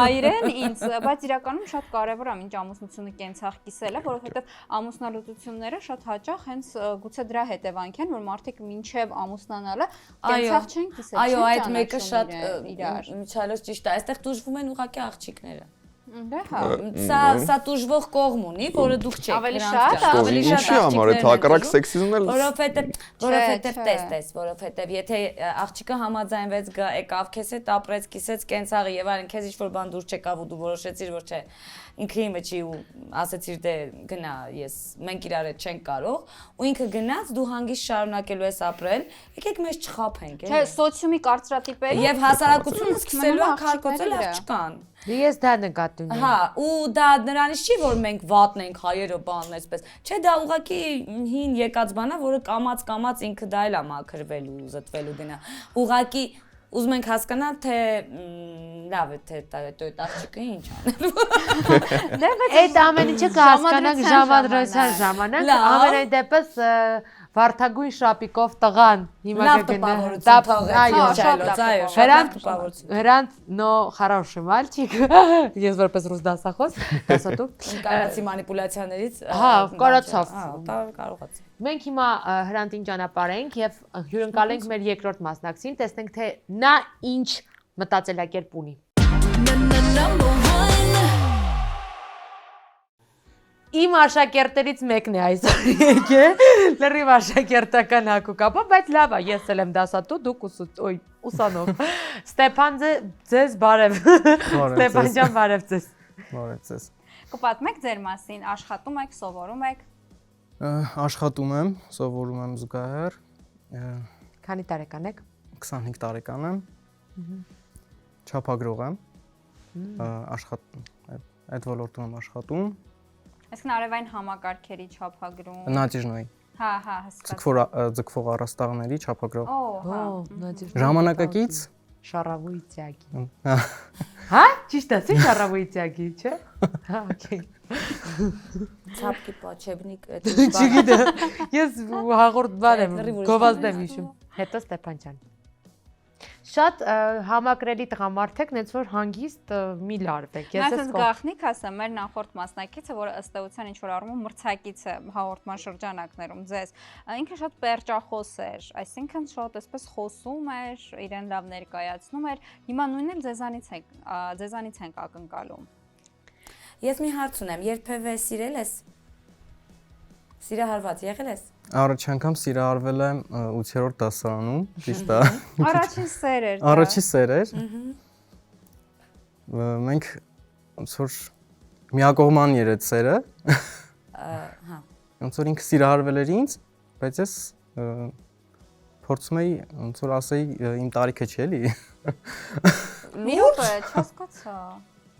Այրեն ինձ, բայց իրականում շատ կարևոր է մինչ ամուսնությունը կենցաղ կիսելը, որովհետեւ ամուսնալուծությունները շատ հաճախ հենց գուցե դրա հետևանք են, որ մարդիկ մինչև ամուսնանալը կենցաղ չեն կիսել։ Այո, այդ մեկը շատ միջալոց ճիշտ է, այստեղ դժվում են ուղղակի աղջիկները։ Դե հա։ Սա դժվող կողմ ունի, որը դուք չեք։ Ավելի շատ Ինչի համար է հակառակ սեքսիզմն էլ։ Որովհետև տեստես, որովհետև եթե աղջիկը համաձայնվեց եկավ քեզ հետ ապրեց, կիսեց կենցաղը եւ այլն, քեզ ինչ-որ բան դուր չեկավ ու դու որոշեցիր, որ չէ, ինքը իմը չի ու ասեցիր դե գնա, մենք իրար հետ չենք կարող, ու ինքը գնաց, դու հանգիստ շարունակելու ես ապրել, եկեք մեզ չխափենք, Չէ, սոցիումի կարծրատիպերը եւ հասարակությունը սկսելու է քարկոծել աղջկան։ Ես դա նկատում եմ։ Հա, ու դա նրանից չի, որ մենք վատն ենք հայերը բանն այսպես։ Չէ, դա ուղղակի հին եկած բան է, որը կամած ինքը դա էլ է մաքրվելու, զտվելու գնա։ Ուղղակի ուզում ենք հասկանալ, թե լավ է, թե այդ աղջիկը ինչ անել։ Այդ ամեն ինչը կհասկանանք ժամադրության ժամանակ, ամենայն դեպս վարդագույն շապիկով տղան հիմա Հրանտ но хороший мальчик ես որպես ռուս դասախոս դասատու կարացի մանիպուլյացիաներից հա կարացավ կարողացի մենք հիմա Հրանտին ճանապարհենք եւ հյուրընկալենք մեր երկրորդ մասնակցին տեսնենք թե նա ինչ մտածելակերպ ունի Իմ աշակերտերից մեկն է այսօր եկել, լրիվ աշակերտական հակուկապը, բայց լավ է, ես էլ եմ դասատու, դուք ուսանող։ Ստեփան ձեզ բարև։ Ստեփան ջան բարև ձեզ։ Բարև ձեզ։ Կպատմեք ձեր մասին, աշխատում եք, սովորում եք։ Աշխատում եմ, սովորում եմ զուգահեռ։ Քանի տարեկան եք։ 25 տարեկան եմ։ Չափագրող եմ։ Այդ ոլորտում եմ աշխատում։ Այսինքն արևային համակարգերի չափագրում։ Նատիժնոյի։ Հա, հասկացա։ Ձգվող առաստաղների չափագրող։ Հա։ Ժամանակակից Շարավույցյակի։ Հա, ճիշտ է, շարավույցյակի, չէ։ Հա, օքեյ։ Ցապկի պաչեբնիկ Չգիտեմ։ Ես հաղորդ բան եմ, գովազդ եմ հիշում։ Հետո Ստեփան ջան։ Շատ համակրելի տղամարդ եք, նենց որ հանգիստ մի լարվեք։ Ես ես գախնիկ ասեմ, մեր նախորդ մասնակիցը, որը ըստ էության ինչ որ առումով մրցակից է հաղորդման շրջանակներում ձեզ, ինքը շատ պերճախոս էր, այսինքն շատ այսպես խոսում էր, իրեն լավ ներկայացնում էր։ Հիմա նույնն էլ ձեզանից ենք ակնկալում։ Ես մի հարց ունեմ, երբևէ սիրել ես։ Սիրահարված եղել ես։ Առաջ անգամ սիրահարվել եմ 8-րդ դասարանում, ճիշտ է։ Առաջին սեր էր։ Առաջին սեր էր։ Մենք ոնց որ միակողման էր այդ սերը։ Հա։ Ոնց որ ինքը սիրահարվել էր ինձ, բայց ես փորձում էի ոնց որ ասեի իմ տարիքը չէ էլի։ Մի րոպե, չհասկացա։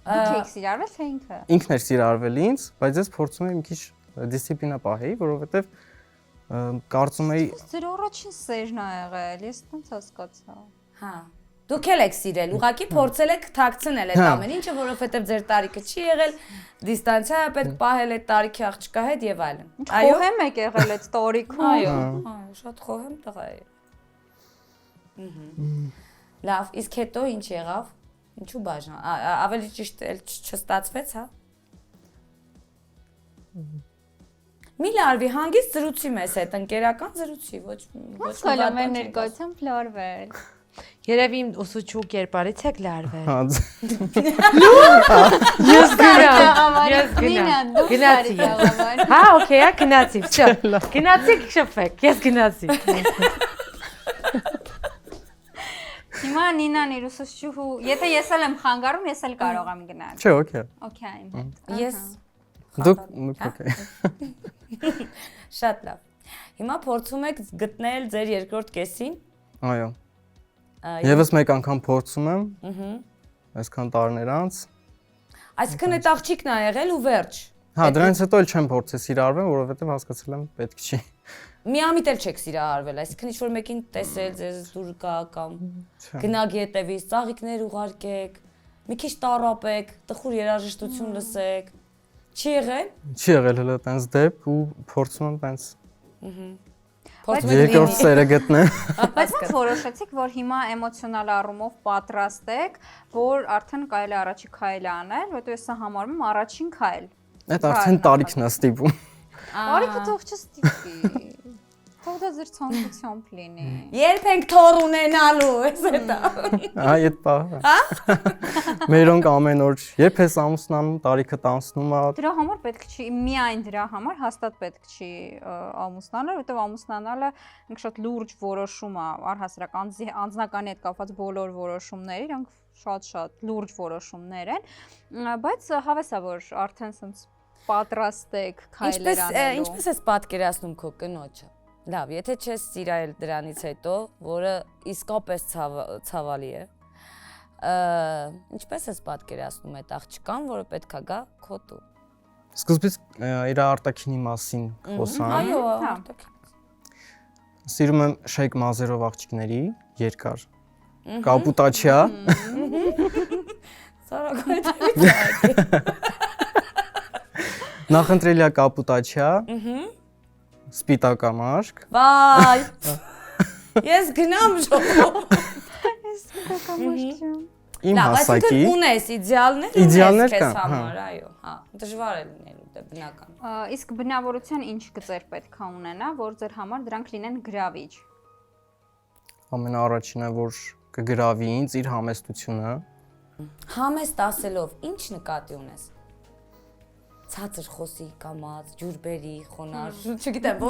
Դուք եք սիրահարվել թե ինքը։ Ինքն էր սիրահարվել ինձ, բայց ես փորձում էի մի քիչ դիսցիպլինա պահեի, որովհետև կարծում էի Ձեր առաջին սերն ա եղել, ես ոնց հասկացա։ Հա։ Դուք էլ եք սիրել, ուղղակի փորձել եք թաքցնել այդ ամեն ինչը, որովհետև ձեր տարիքը չի եղել, դիստանցիա է պետք պահել այդ տարիքի աղջկա հետ եւ այլն։ Խոհեմ եք եղել այդ տորիքում։ Այո, շատ խոհեմ տղա է։ Լավ, իսկ հետո ինչ եղավ։ Ինչու բաժան։ Ավելի ճիշտ էլ չստացվեց, հա։ Մի լարվի, հանգիստ զրուցի մեզ հետ, ընկերական զրուցի, ոչ Ոնց կարա մեր ներկայությամբ լարվել։ Երևի իմ ուսուցչու կերպարից եք լարվել։ Հա, Ես գնամ։ Նինա, դու Գնացի։ գնացի։ Հա, օքեյ, գնացի, всё։ Գնացի, շփվեք, ես գնացի։ Հիմա Նինան իր ուսուցչուհու, եթե ես էլ եմ խանգարում, ես էլ կարող եմ գնալ։ չէ, օքեյ։ Okay։ Ես Դուք օքեյ։ շատ լավ։ Հիմա փորձում եք գտնել ձեր երկրորդ կեսին։ Այո։ Եվս մեկ անգամ փորձում եմ։ Ահա։ Այսքան տարիներ անց։ Այսինքն այդ աղջիկն ա եղել ու վերջ։ Հա, դրանից հետո էլ չեմ փորձել սիրարվել, որովհետև հասկացել եմ պետք չի։ Միամիտ էլ չեք սիրահարվել, այսինքն ինչ որ մեկին տեսել, ձեզ դուր գա կամ գնաք ետևից, ծաղիկներ ուղարկեք, մի քիչ տարապեք, տխուր երաժշտություն լսեք։ Չի եղել։ Չի եղել հələ տենց դեպք ու փորձում եմ տենց Փորձում եք երկրորդ սերը գտնել։ Բայց ոնց որոշեցիք, որ հիմա էմոցիոնալ առումով պատրաստ եք, որ արդեն կարելի է առաջի քայլը անել, որովհետեւ ես սա համարում եմ առաջին քայլ։ Այդ արդեն տարիքն է ստիպում։ Արիքը թող չստիպի։ Թող դա ձեր ցանկությամբ լինի։ Երբ ենք թոր ունենալու, էս էտա։ Հա, այդ բանը։ Հա։ Մերոնք ամեն օր երբ ես ամուսնանում, տարիքը տանցնում է։ Դրա համար պետք չի, միայն դրա համար հաստատ պետք չի ամուսնանալ, որովհետև ամուսնանալը ինք շատ լուրջ որոշում է, առհասարակ անձնականի հետ կապված բոլոր որոշումները, իրանք շատ լուրջ որոշումներ են, բայց հավես է, որ արդեն սենց պատրաստ եք քայլեր անելու։ Ինչպես ես պատկերացնում քո կնոջը։ Լավ, եթե չես սիրայել դրանից հետո, որը իսկապես ցավալի է, ինչպես ես պատկերացնում այդ աղջկան, որը պետքա գա քո տուն։ Սկզբից իր արտաքինի մասին խոսանք։ Այո, Սիրում եմ շեյք մազերով աղջիկների, երկար։ Կապուտաչիա։ Սարագայթ։ Նախընտրելիա կապուտաչիա։ Սպիտակամաշկ։ Վայ։ Ես գնամ ժողով։ Իմ հասակի։ Այսինքն ունես իդեալներ, Իդեալներ քեզ կան, համար, այո, հա, դժվար է լինելու դա բնական։ Իսկ բնավորության ինչ գծեր պետք է ունենա, որ ձեր համար դրանք լինեն գրավիչ։ Ամենաառաջինը, որ կգրավի ինձ իր համեստությունը։ Համեստ ասելով, ինչ նկատի ունես։ Ցածր խոսի կամած, ջուրբերի, խոնար, չգիտեմ,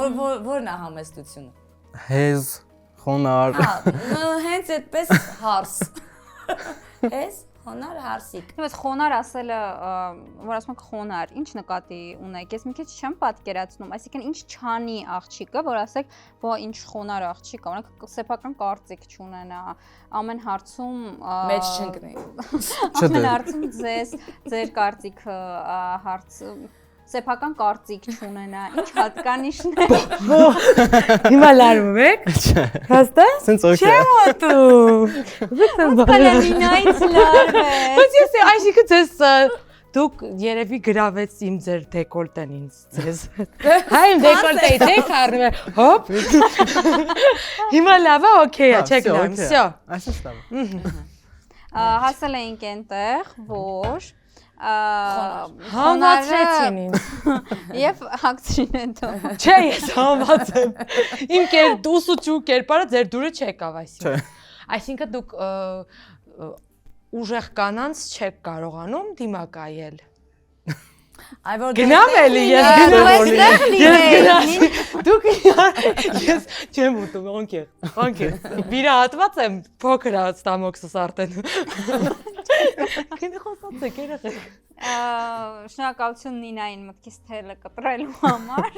որն է համեստությունը։ Հեզ, խոնար։ Հա, հենց այդպես հարս։ Հես, խոնար, հարսիկ։ Բայց խոնար ասելը, որ ասում եք խոնար, ինչ նկատի ունեք։ Ես մի քիչ չեմ պատկերացնում, այսինքն ինչ չանի աղջիկը, որ ասեք, «Ո ինչ խոնար աղջիկ է», օրինակ սեփական կարծիք չունենա, ամեն հարցում Մեջ չընկնի։ ամեն հարցում ձեր կարծիքը հարց սեփական կարծիք չունենա, ինչ հատկանիշներ։ Հիմա լարվում եք։ Հաստատ։ Սենց օքեյ։ Չեմ ուտում։ Ո՞նց Պալենինայից լարվեց։ Բայց ես այսինքն ձեզ դուք երևի գրավեց իմ ձեր դեկոլտեն ինձ ձեզ։ Հա իմ դեկոլտեից եք առնում է։ Հոպ։ Հիմա լավ է, օքեյ է, չեք լավ։ Всё։ Այսպես լավ։ Հասել էինք այնտեղ, որ Հանվածեցին ինձ։ Եվ հագցրին հետո։ Չէ, ես հանված եմ։ Իմ ուսուցչու կերպարը ձեր դուրը չեկավ այսինքն։ Այսինքն դուք ուժեղ կանանց չեք կարողանում դիմակայել։ Այ որ Գնամ էլի ես դուք ես չեմ ուտում ոնքեր վիրահատված եմ փոքր ստամոքսս արդեն քանի խոսած եք երեխեք շնորհակալություն Նինային մտքից թելը կտրելու համար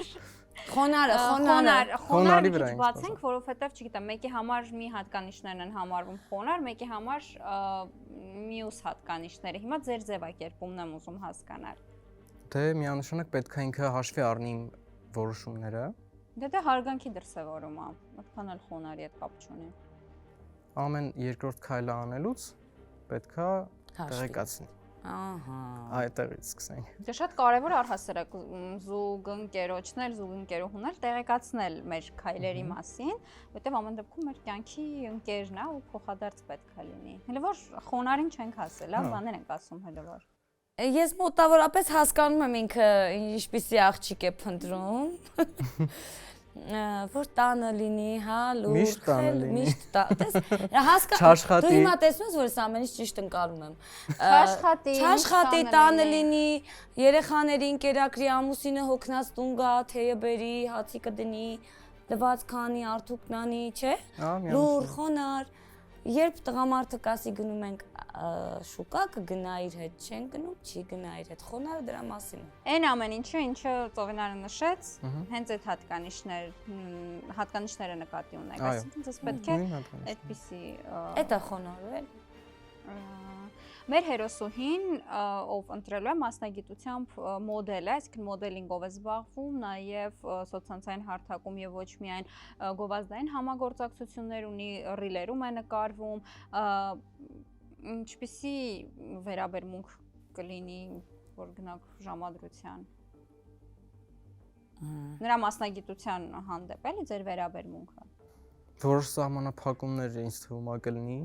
Խոնարի վրա ենք բացենք, որովհետև չգիտեմ, մեկի համար մի հատկանիշներն են համարվում խոնար, մեկի համար մյուս հատկանիշները։ Հիմա ձեր ձևակերպումն եմ ուզում հասկանալ։ Դե միանշանակ պետք է ինքը հաշվի առնի իմ որոշումները։ Դա հարգանքի դրսևորում է, այդքան էլ խոնարի հետ կապ չունի։ Ամեն երկրորդ քայլը անելուց պետք է տեղեկացնի։ Ահա։ Այդտեղից սկսենք։ Դա շատ կարևոր է առհասարակ զուգընկերոջներ, զուգընկերուհուներ տեղեկացնել մեր քայլերի մասին, որտեղ ամեն դեպքում մեր կյանքի ընկերն է ու փոխադարձ պետք է լինի։ Հələ որ խոնարին չենք հասել, լավ բաներ ենք ասում հələ որ։ Ես մոտավորապես հասկանում եմ ինքը ինչպիսի աղջիկ է փնտրում։ Որ տանը լինի, հա, լուրջ, Միշտ տանը լինի։ միշտ տես, հասկանում։ Չաշխատի։ Դու հիմա տեսնում ես, որ ես ամեն ինչ ճիշտ ընկալում եմ։ Չաշխատի, Չաշխատի, միշտ տանը տանը լինի, երեխաներին կերակրի, ամուսինը հոգնած տուն գա, թեյը բերի, հացի կդնի, լված քանի, արթուկն անի, չէ։ Լուր, խոնար։ Երբ տղամարդը կասի գնում ենք շուկա, կգնա իր հետ, չեն գնում, չի գնա իր հետ։ Խոնարը դրա մասին է։ Այն ամեն ինչը Ծովինարը նշեց, հենց այդ հատկանիշները նկատի ունեք, այսինքն դες պետք է այդպիսի Էդ է խոնարը, էլ։ Մեր հերոսուհին, ով ընտրելու է մասնագիտությամբ մոդել է, այսինքն մոդելինգով է զբաղվում, նաև սոցցանցային հարթակում եւ ոչ միայն գովազդային համագործակցություններ ունի, ռիլերում է նկարվում, ինչպիսի վերաբերմունք կլինի, որ գնաք ժամադրության։ Նրա մասնագիտության հանդեպ էլի ձեր վերաբերմունքը։ Որոշ սահմանափակումներ ինձ թվում է կլինի,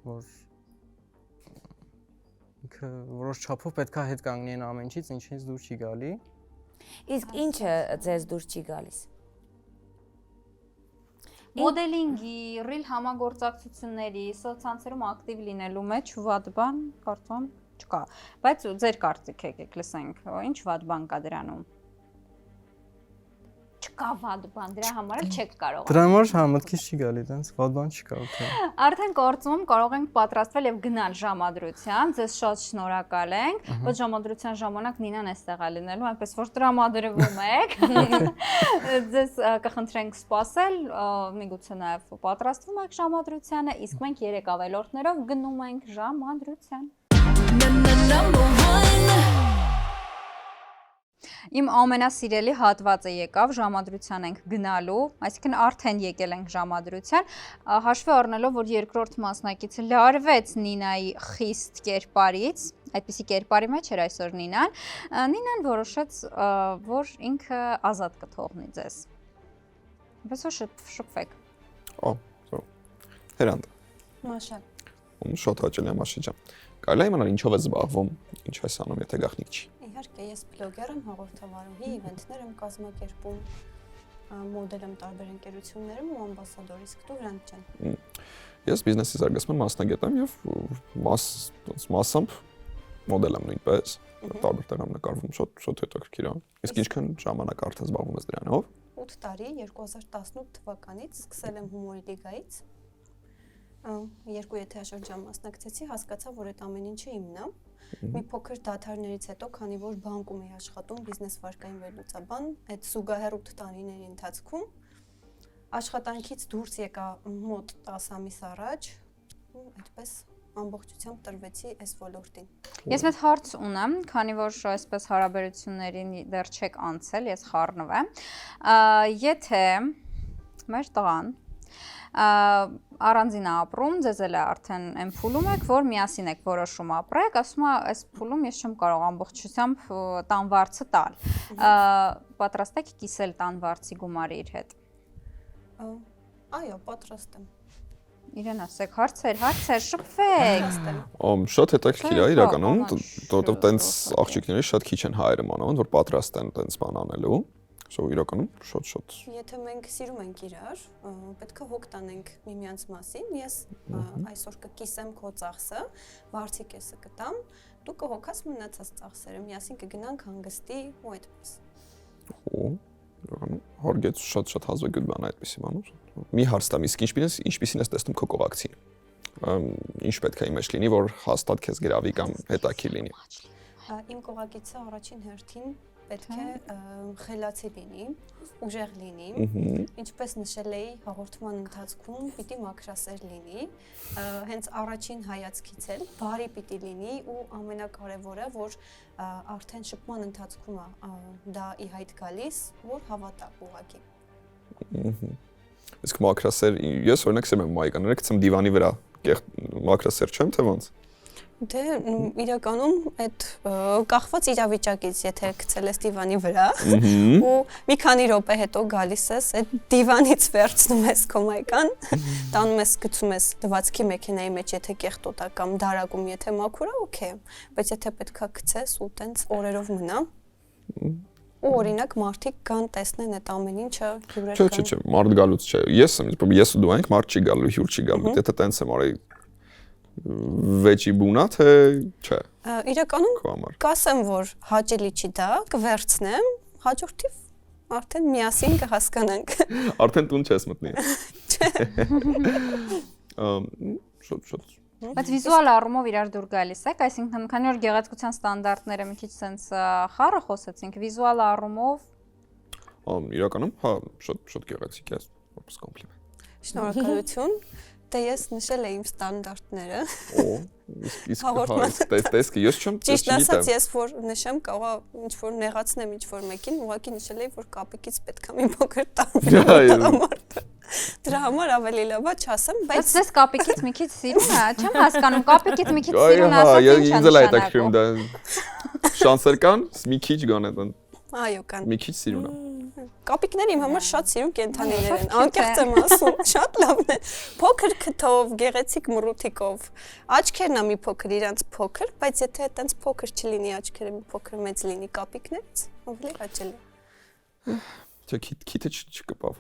որ ինքը որոշ չափով պետքա հետ կանգնի այն ամեն ինչից, ինչից դուր չի գալի։ Իսկ ինչը ձեզ դուր չի գալիս։ Մոդելինգի, ռիլ համագործակցությունների, սոցցանցերում ակտիվ լինելու մեջ վատ բան կարծում չկա, բայց ձեր կարծիք եկեք լսենք, ինչ վատ բան կա դրանում։ Չկա վատ բան, դրա համար էլ չեք կարող։ Դրա համար հա մտքից չի գալի, տենց վատ բան չկա, օքեյ։ Արդեն գործում կարող ենք պատրաստվել եւ գնալ ժամադրության, ձեզ շատ շնորհակալ ենք, բայց ժամադրության ժամանակ Նինան էստեղ է լինելու, այնպես որ տրամադրվում եք։ Ձեզ կխնդրենք սպասել, միգուցե նաեւ պատրաստվում եք ժամադրությանը, իսկ մենք 3 ավելորդներով գնում ենք ժամադրության։ Իմ ամենասիրելի հատվածը եկավ, ժամադրության ենք գնալու, այսինքն արդեն եկել ենք ժամադրության, հաշվի առնելով, որ երկրորդ մասնակիցը լարվեց Նինայի խիստ կերպարից, այդպիսի կերպարի մեջ էր այսօր Նինան որոշեց, որ ինքը ազատ կթողնի ձեզ։ Բայց որ շփվեք։ Հերանդ։ Մաշա։ Շատ հաճելի է Մաշի ջան։ Կարելի է իմանալ ինչով է զբաղվում, ինչ ես անում, եթե գաղտնիք չի։ Իհարկե, ես բլոգեր եմ, հաղորդավարուհի, իվենթներ եմ կազմակերպում, մոդել եմ տարբեր ընկերություններում ու ամբասադոր, իսկ դու Վրանդ ջան։ Ես բիզնեսի զարգացման մասնագետ եմ եւ մասամբ մոդել եմ նույնպես, տարբեր տեղում նկարվում, շատ հետաքրքիր է։ Իսկ ինչքան ժամանակ արդեն զբաղվում ես դրանով։ 8 տարի, 2018 թվականից սկսել եմ հումորի լիգայից։ Երկու եթերաշրջան մասնակցեցի, հասկացա, որ այդ ամեն ինչը իմն է։ Մի փոքր դադարներից հետո, քանի որ բանկում էի աշխատում, բիզնես վարկային վերլուծաբան, այդ զուգահեռ 8 տարիների ընթացքում աշխատանքից դուրս եկա մոտ 10 ամիս առաջ, այդպես ամբողջությամբ տրվեցի այս ոլորտին։ Ես մեծ հարց ունեմ, քանի որ այսպես հարաբերություններին դեռ չեք անցել, ես խառնվեմ։ Եթե մեր տղան առանձին ապրում, ձեզ էլ է արդեն այն փուլում եք, որ միասին եք որոշում ապրեք, ասում է, այս փուլում ես չեմ կարող ամբողջությամբ տան վարձը տալ։ Պատրաստ եք կիսել տան վարձի գումարը իր հետ։ Այո, պատրաստ եմ։ Իրեն ասեք, հարցեր, շփվեք։ Շատ հետաքրքիր է իրականում, որովհետև տենց աղջիկների շատ քիչ են հայերը մանավանդ, որ պատրաստ են տենց բան անելու։ Սա իրականում շատ։ Եթե մենք սիրում ենք իրար, պետք է հոգ տանենք միմյանց մասին։ Ես այսօր կկիսեմ քո ծախսը, վարձի կեսը կտամ, դու կհոգաս մնացած ծախսերը, միասին կգնանք հանգստի ու այդպես։ Իրականում հարգեց շատ հազվագյուտ բան այդպեսի բանում։ Մի հարց տամ, իսկ ինչպիսին ես տեսնում քո կողակցին։ Ինչ պետք է իմեջ լինի, որ հաստատ քեզ գրավի կամ հետաքրքիր լինի։ Իմ կողակիցը առաջին հերթին պետք է խելացի լինի, ուժեղ լինի, ինչպես նշել էի հաղորդման ընթացքում, պիտի մաքրասեր լինի, հենց առաջին հայացքից էլ բարի պիտի լինի ու ամենակարևորը, որ արդեն շփման ընթացքում դա ի հայտ գալիս, որ հավատա ուղղակի։ Իսկ մաքրասեր, ես օրինակ սերում եմ մայկաները, գցեմ դիվանի վրա, մաքրասեր չեմ, թե ոնց։ Դե իրականում այդ կախված իրավիճակից, եթե գցել ես դիվանի վրա ու մի քանի րոպե հետո գալիս ես, այդ դիվանից վերցնում ես քո մայկան, տանում ես գցում ես լվացքի մեքենայի մեջ, եթե կեղտոտ է կամ դարակում, եթե մաքուր է, օքեյ, բայց եթե պետքա գցես ու տենց օրերով մնա, ու օրինակ մարդիկ կան տեսնեն այդ ամեն ինչը հյուրեր կան։ Չէ, մարդ գալուց չէ։ Ես ու դու ենք, մարդ չի գալու, հյուր չի գալու։ Եթե տենց եմ արի վեճի բունա թե չէ։ Իրականում կասեմ, որ հաճելի չի դա, կվերցնեմ, հաջորդիվ արդեն միասին կհասկանանք։ Արդեն տուն չես մտնի։ Շոտ։ Բայց վիզուալ առումով իրար դուր գալիս եք, այսինքն քանի որ գեղեցկության ստանդարտները մի քիչ sense խառը խոսեցինք, վիզուալ առումով իրականում հա շատ գեղեցիկ է, որպես կոմպլիմենտ։ Շնորհակալություն։ Դե ես նշել եմ ստանդարտները։ Իսկ տեսքի ես չեմ Ճիշտ ասած ես որ նշեմ կարողա ինչ որ նեղացնեմ ինչ որ մեկին, ուղղակի նշել եմ որ կապիկից պետք է մի փոքր տարբերակ։ Դրա համար ավելի լավ է չասեմ, բայց դες կապիկից մի քիչ սիրուն է, չեմ հասկանում, կապիկից մի քիչ սիրուն ասած ինչ է նշանակում։ Ինձ էլ հետաքրքրում դա շանսեր կան, մի քիչ գոնե տան։ Այո, կան։ Մի քիչ սիրուն է։ Կապիկները իմ համար շատ սիրուն կենդանիներ են, անկեղծ եմ ասում, շատ լավն է։ Փոքր քթով, գեղեցիկ մռութիկով։ Աչքերն է մի փոքր իրանց փոքր, բայց եթե այտենց փոքր չլինի աչքերը մի փոքր մեծ լինի կապիկներից, ավելի հաճելի։ Չէ, քիթը չկպավ։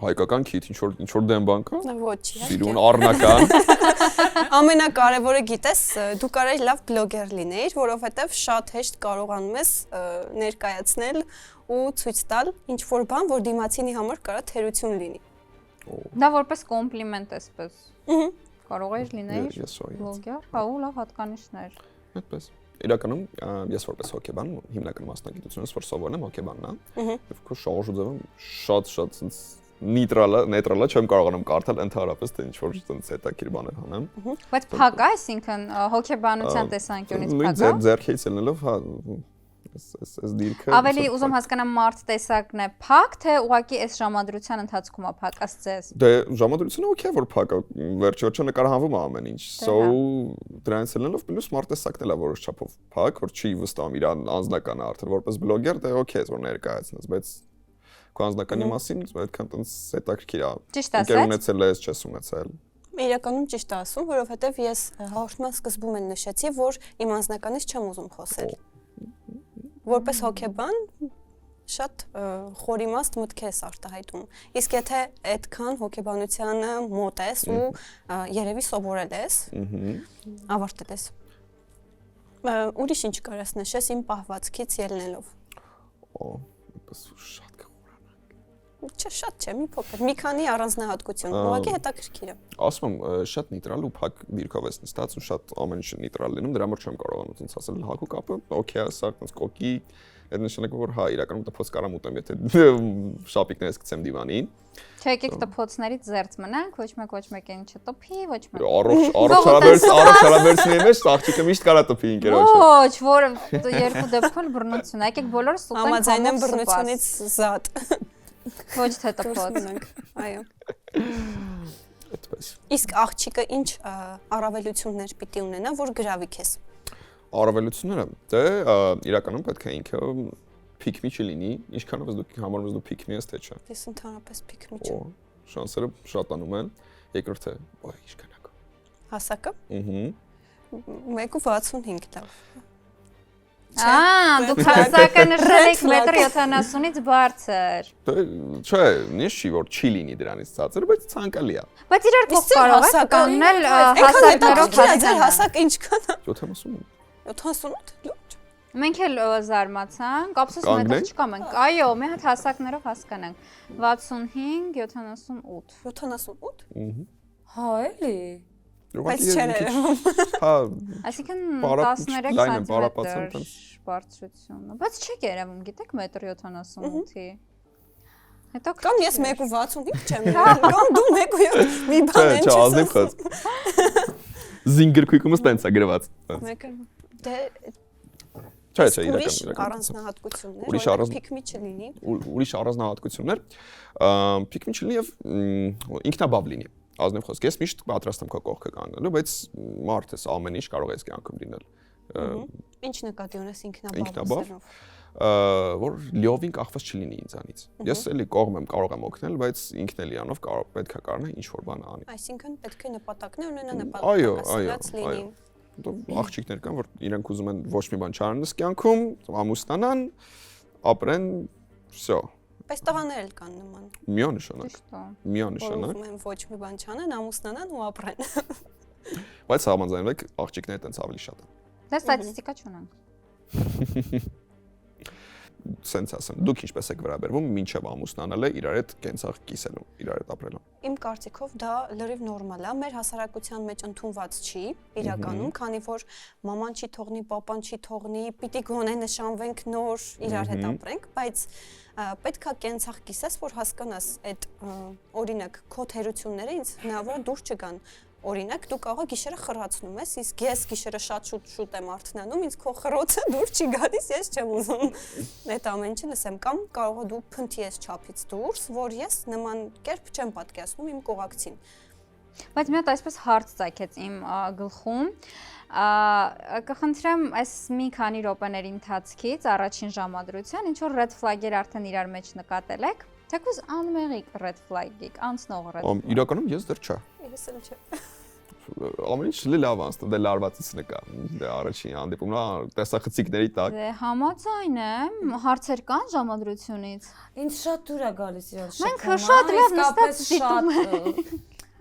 Հայկական քիթ, ինչ որ դեմ բան կա։ Ոչ, սիրուն առնական։ Ամենակարևորը գիտես, դու կարես լավ բլոգեր լինեիր, որովհետև շատ հեշտ կարողանում ես ներկայացնել ու ցույց տալ ինչ որ բան, որ դիմացինի համար կարա թերություն լինի։ Դա որպես կոմպլիմենտ էսպես։ Կարող ես լինեիր բլոգեր, հա ու լավ հատկանիշներ։ Այդպես։ Իրականում ես որպես հոկեբան հիմնական մասնագիտությունս որ սովորել եմ հոկեբանն է։ Եվ քո շարժու ձևը շատ նեյտրալ է, չեմ կարողանում կարդալ ընդհանրապես թե ինչ որ հետաքրքիր բաներ անեմ։ Բայց փակ է, այսինքն հոկեբանության տեսանկյունից փակ է։ Ձեռքից ելնելով, հա, այս դիրքը։ Ավելի ուզում հասկանամ մարդ տեսակն է փակ, թե ուղղակի այս ժամադրության ընթացքում է փակ ասծես։ Դե ժամադրությունը օքեյ որ փակ է, վերջը նկարահանվում է ամեն ինչ։ So դրանից ելնելով պլյուս մարդ տեսակն էլ է որոշ չափով փակ, որ չի վստահում իր անձնական արդեն որպես բլոգեր, դե օքեյ որ ներկայացնես, բայց քո անձնականի մասին այդքան տենց հետաքրքիր է։ Ճիշտ ասած։ Ինքեր ունեցել ես, չես ունեցել։ Իրականում ճիշտ ասում, որովհետև ես հաղորդման սկզբում են նշեցի, որ իմ անձնականից չեմ ուզում խոսել։ Որպես հոկեբան շատ խորիմաստ մտքեր ես արտահայտում։ Իսկ եթե այդքան հոկեբանությանը մոտ ես ու երևի սովորել ես, ավարտել ես։ Ուրիշ ինչ կարաս նշես իմ պահվածքից ելնելով։ Այդպես շատ Չէ, շատ չէ, մի փոքր, մի քանի առանձնահատկություն, ուղղակի հետաքրքիր է։ Ասում եմ, շատ նեյտրալ ու փակ դիրքով ես նստած ու շատ ամեն ինչ նեյտրալ լինում, դրա համար չեմ կարողանում ցած ասել հակու կապը, օքեյ, սա այնց կոկի, այդ նշանակում որ հա, իրականում տփոց կարամ ուտեմ, եթե շապիկներս գցեմ դիվանին։ Չէ, եկեք տփոցներից զերծ մնանք, ոչ մեկին չտփի, ոչ մեկ։ Առողջարաբերցնի մեջ աղջիկը միշտ կարա տփի ինքերոջը։ Ոչ, որ երկու դեպքում բռնություն, եկեք բոլորս ուտենք։ Համաձայն եմ բռնությունից զատ։ Ոչ թե տփոց։ Այո։ Այդպես։ Իսկ աղջիկը ինչ առավելություններ պիտի ունենա, որ գրավի քեզ։ Առավելությունները, դե իրականում պետք է ինքը pick-me չլինի, ինչքանով ես դու համարում ես դու pick-me ես թե չէ։ Ես ընդհանրապես pick-me չեմ։ Շանսերը շատանում են։ Երկրորդը, ոյ, ինչքան է։ Հասակը։ 1.65 լավ։ Դուք հասակը նշել եք 1.70-ից բարձր։ Չէ, նիշ չի որ չի լինի դրանից ցածր, բայց ցանկալի է։ Բայց իրար կողք կարող եք կանոնել հասակներով հասակը հասակը ինչքան է։ 78։ 78 լուրջ։ Մենք էլ զարմացանք, ապսոս մետր չկա մենք։ Այո, մի հատ հասակներով հասկանանք։ 65, 78։ 78։ Հա, էլի։ Բայց չէր երևում։ Հա, Այսինքն 13 սանտիմետր բարձրությունը։ Բայց չեք երևում, գիտեք 1.78-ի։ Հետո կամ ես 1.65 չեմ երևում, կամ դու 1.7 մի բան չես ասում։ Զինգրքույկումս տենց է գրված։ Դե Չէ, ուրիշ իրական։ առանձնահատկություններ, Ուրիշ որ pick-me չլինի։ Ուրիշ առանձնահատկություններ, pick-me չլինի եւ ինքնաբավ լինի։ ազնիվ խոսք, ես միշտ պատրաստ եմ քո կողքը կանգնելու, բայց մարդ ես, ամեն ինչ կարող է այս կյանքում լինել։ Ինչ նկատի ունես Ինքնաբավ, ինքնաբավությամբ։ որ լիովին կախված չլինի ինձանից։ Ես էլի կողմ եմ, կարող եմ օգնել, բայց ինքն էլ իրանով պետք է կարողանա ինչ որ բան անի։ Այսինքն պետք է նպատակներ ունենա, Այո, նպատակասիրած լինի։ Աղջիկներ կան, որ իրենք ուզում են ոչ մի բան չանեն ըստ կյանքում, ամուսնանան, ապրեն, всё։ Բայց տղաներ էլ կան նման։ Միանշանակ։ Ճիշտ է։ Որ Միանշանակ։ ուզում են ոչ մի բան չանեն, ամուսնանան ու ապրեն։ Բայց համաձայնվեք, աղջիկները տենց ավելի շատ են։ Դե ստատիստիկա չունենք։ Սենց ասեմ, դուք ինչպես եք վերաբերվում մինչև ամուսնանալը իրար հետ կենցաղ կիսելու, իրար հետ ապրելու։ Իմ կարծիքով դա լրիվ նորմալ է, մեր հասարակության մեջ ընդունված չի իրականում, քանի որ մաման չի թողնի, papan չի թողնի, պիտի գոնե նշանվենք նոր իրար հետ ապրենք, բայց պետքա կենցաղ կիսես, որ հասկանաս այդ օրինակ քո թերությունները ինձ հնարավոր է դուրս չգան։ Օրինակ դու կարող գիշերը խռացնում ես, իսկ ես գիշերը շատ շուտ եմ արթնանում, ինձ քո խռոցը դուրս չի գալիս, ես չեմ ուզում այդ ամեն ինչը լսեմ, կամ կարող է դու փնթի ես չափից դուրս, որ ես նման կերպ չեմ պատկերացնում իմ կողակցին։ Բայց մի հատ այսպես հարց ծագեց իմ գլխում։ Կխնդրեմ այս մի քանի րոպեների ընթացքից առաջին ժամադրության ինչ որ red flag-եր արդեն իրար մեջ նկատել եք, թեկուզ անմեղիկ red flag-իկ, անցնող red flag։ Իրականում ես դեռ չէ։ Ես էլ չէ։ Ամեն ինչ լավ անցնում, դե լարվածից նկա։ Դե առաջին հանդիպումն է տեսախցիկների տակ։ Դե համաձայն եմ, հարցեր կան ժամադրությունից։ Ինչ շատ դուր է գալիս իրար Մենք շատ լավ նստած դիտում ենք։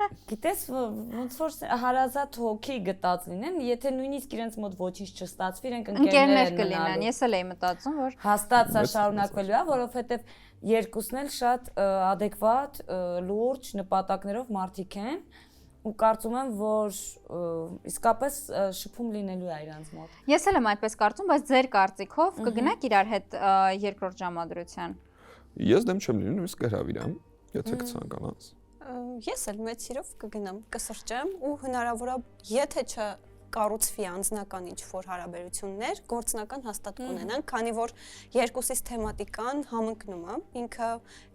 Գիտես ոնց որ հարազատ հոգի գտած լինեն, եթե նույնիսկ իրենց մոտ ոչինչ չստացվի, իրենք Ընկերներ կլինեն։ Ես էլ էի մտածում, որ հաստատ սա շարունակվելու է, որովհետև երկուսն էլ շատ adekvat, լուրջ նպատակներով մարդիկ են ու կարծում եմ, որ իսկապես շփում լինելու է իրանց մոտ։ Ես էլ եմ այդպես կարծում, բայց ձեր կարծիքով կգնաք իրար հետ երկրորդ ժամադրության։ Ես դեմ չեմ լինում, նույնիսկ կհրավիրեմ, եթե կցանկանաս։ Ես էլ մեծ սիրով կգնամ, կսրճեմ ու հնարավոր է, եթե չկառուցվի անձնական ինչ-որ հարաբերություններ, գործնական հաստատ կունենան, քանի որ երկուսից թեմատիկան համընկնում է, ինքը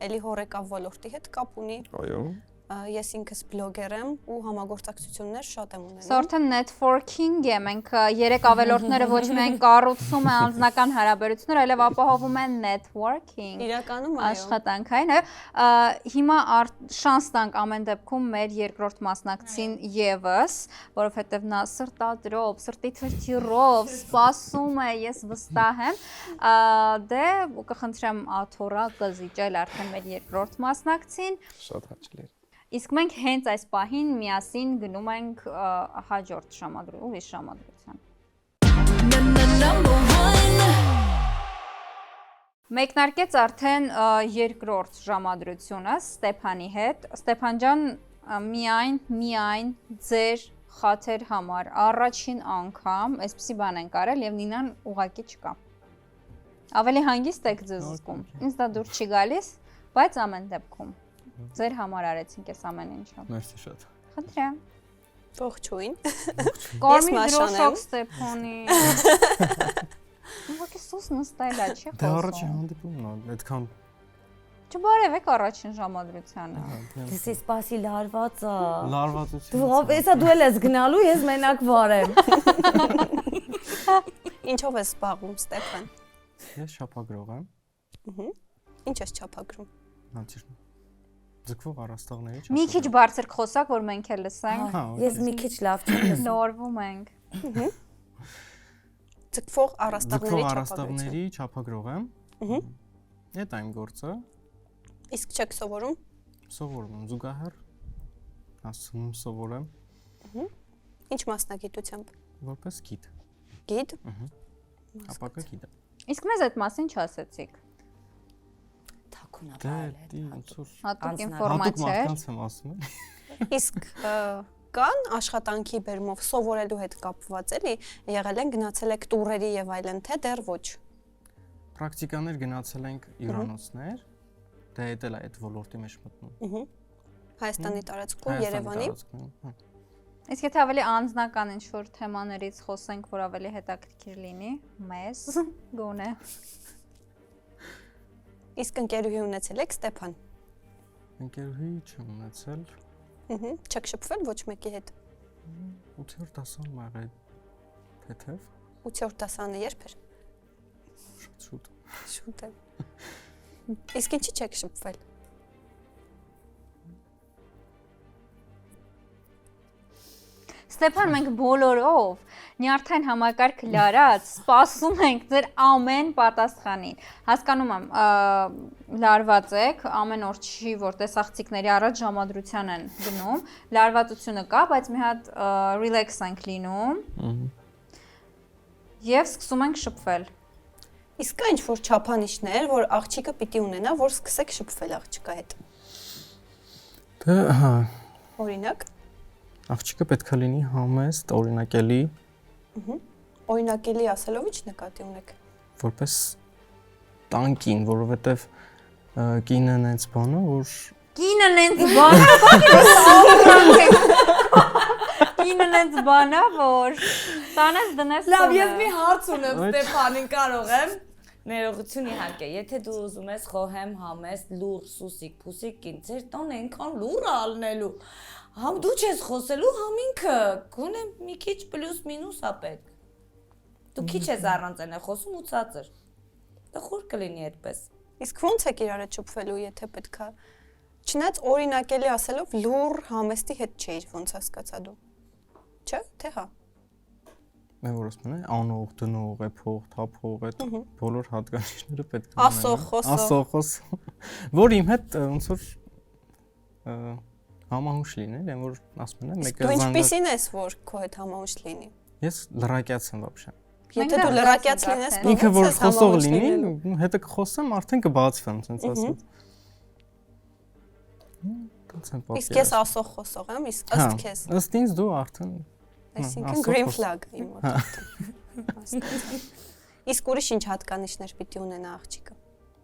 էլի հորեկավ ոլորտի հետ կապ ունի։ Այո։ Ես ինքս բլոգեր եմ ու համագործակցություններ շատ եմ ունենում։ Սորթը networking է, մենք երեք ավելորդները ոչ միայն կառուցում են անձնական հարաբերություններ, այլև ապահովում են networking։ Իրականում այո։ Աշխատանքային, այո։ Հիմա շանս տանք ամեն դեպքում մեր երկրորդ մասնակցին եւս, որովհետեւ նա սրտադրով, սրտի թրթյուրով սպասում է, ես վստահ եմ։ Դե կխնդրեմ Աթորա կզիջել արդեն մեր երկրորդ մասնակցին։ Շատ հաճելի է։ Իսկ մենք հենց այս պահին միասին գնում ենք հաջորդ ժամադրության, ուրիշ ժամադրության։ Մեկնարկեց արդեն երկրորդ ժամադրությունը Ստեփանի հետ։ Ստեփան ջան, միայն ձեր խաթեր համար առաջին անգամ այսպեսի բան են կարել եւ Նինան ուղակի չկա։ Ավելի հանգիստ եք ձեզ զգում։ Ինձ դա դուր չի գալիս, բայց ամեն դեպքում ձեր համար արեցինք այս ամեն ինչը։ Մերսի շատ։ Խնդրեմ։ Ողջույն։ Կարմիր Մաշան եմ։ դրոշակ Ստեփանի։ Ուղղակի սուս նստել է, չի Դե առաջին խոսում։ հանդիպումն է, այդքան Չբարևեք առաջին ժամադրությանը։ Դեսի սպասի լարված է։ լարվածություն։ Դու հեսա դու էլ ես գնալու, ես մենակ վարեմ։ Ինչով ես զբաղվում, Ստեփան։ Ես շապագրող եմ։ Ինչ ես չափագրում։ Նատիրն։ Ձգվող առաստաղների Մի քիչ բարձր խոսակ, որ մենք էլ լսենք։ Ես մի քիչ լավ չեմ լսում։ Նորվում ենք։ Ձգվող Ձգվող առաստաղների առաստաղների չափագրող եմ։ Այդ այն գործը Իսկ չեք սովորում։ սովորում եմ զուգահեռ հասցնում սովորեմ Ինչ մասնագիտությամբ։ որպես գիդ։ Գիդ։ Ապակա գիդ։ Իսկ մեզ այդ մասին չասեցիք։ Թաքունա Դե բարել է։ ոնց որ Հատուկ Անձնական։ հատուկ ինֆորմացիա էր։ մարդկանց եմ ասում։ Իսկ կան աշխատանքի բերումով սովորելու հետ կապված էլի, եղել են գնացել եք տուրերի եւ այլն, թե դեռ ոչ։ Պրակտիկաներ գնացել ենք հյուրանոցներ, դե դա էլ է այդ ոլորտի մեջ մտնում։ Հայաստանի տարածքում, Երևանի։ Իսկ եթե ավելի անձնական ինչ-որ թեմաներից խոսենք, որ ավելի հետաքրքիր լինի, մեզ գոնե։ Իսկ ընկերուհի ունեցել եք Ստեփան։ Ընկերուհի չեմ ունեցել, Չեք շփվել ոչ մեկի հետ։ 8-րդ դասան մաղա թեթև 8-րդ դասանը երբ էր։ շատ շուտ։ Շուտ է։ Իսկ ինչի՞ չեք շփվել։ Ստեփան, մենք բոլորով նյարդային համակարգ լարած սպասում ենք ձեր ամեն պատասխանին։ Հասկանում եմ, լարված եք, ամեն օր չի, որ տեսախցիկների առաջ ժամադրության են գնում, լարվածությունը կա, բայց մի հատ relax ենք լինում։ Եվ սկսում ենք շփվել։ Իսկ կա ինչ-որ չափանիշներ, որ աղջիկը պիտի ունենա, որ սկսեք շփվել աղջկա հետ։ Դե հա, Օրինակ, աղջիկը պետքա լինի համեստ, օրինակելի, օրինակելի ասելով ինչ նկատի ունեք։ որպես տանկին, որովհետև կինն այնց բանը, որ Կինը նենց բանա, կինը նենց բանա, որ տանես դնես Լավ, տոնը։ ես մի հարց ունեմ Ստեփանին, կարող եմ։ Ներողություն իհարկե, եթե դու ուզում ես խոհեմ համեստ, լուր, սուսիկ, փուսիկ կին, ձեր տոնը այնքան լուր է ալնելու։ Համ դու չես խոսելու, համ ինքը, գոնե մի քիչ պլյուս մինուս է պետք։ Դու քիչ ես առանձն է խոսում ու ցածր։ Դա խոր կլինի այդպես։ Իսկ ո՞նց եք իրար հետ շփվելու, եթե պետքա։ Չնայած օրինակելի ասելով լուր համեստի հետ չէիր, ոնց հասկացա դու։ Չէ՞, թե հա։ Մենք որ ասում են, անող, դնող, էփող, թափող, այդ բոլոր հատկանիշները պետք է Ասող, խոսող։ Ասող, խոսող։ Որ իմ հետ ոնց որ համահուշ լինել, այն որ ասում են, մեկը Դու ինչպիսին ես, որ քո հետ համահուշ լինի։ Ես լրակյաց եմ вообще։ Եթե դու լրակյաց լինես, Ինքը որ խոսող լինի, հետը կխոսեմ, արդեն կբացվեմ, ասենց ասած։ Իսկ ես ասող խոսող եմ, իսկ ըստ քեզ։ Ըստ ինձ դու արդեն Այսինքն green flag իմ մոտ։ Իսկ ուրիշ ինչ հատկանիշներ պիտի ունենա աղջիկը։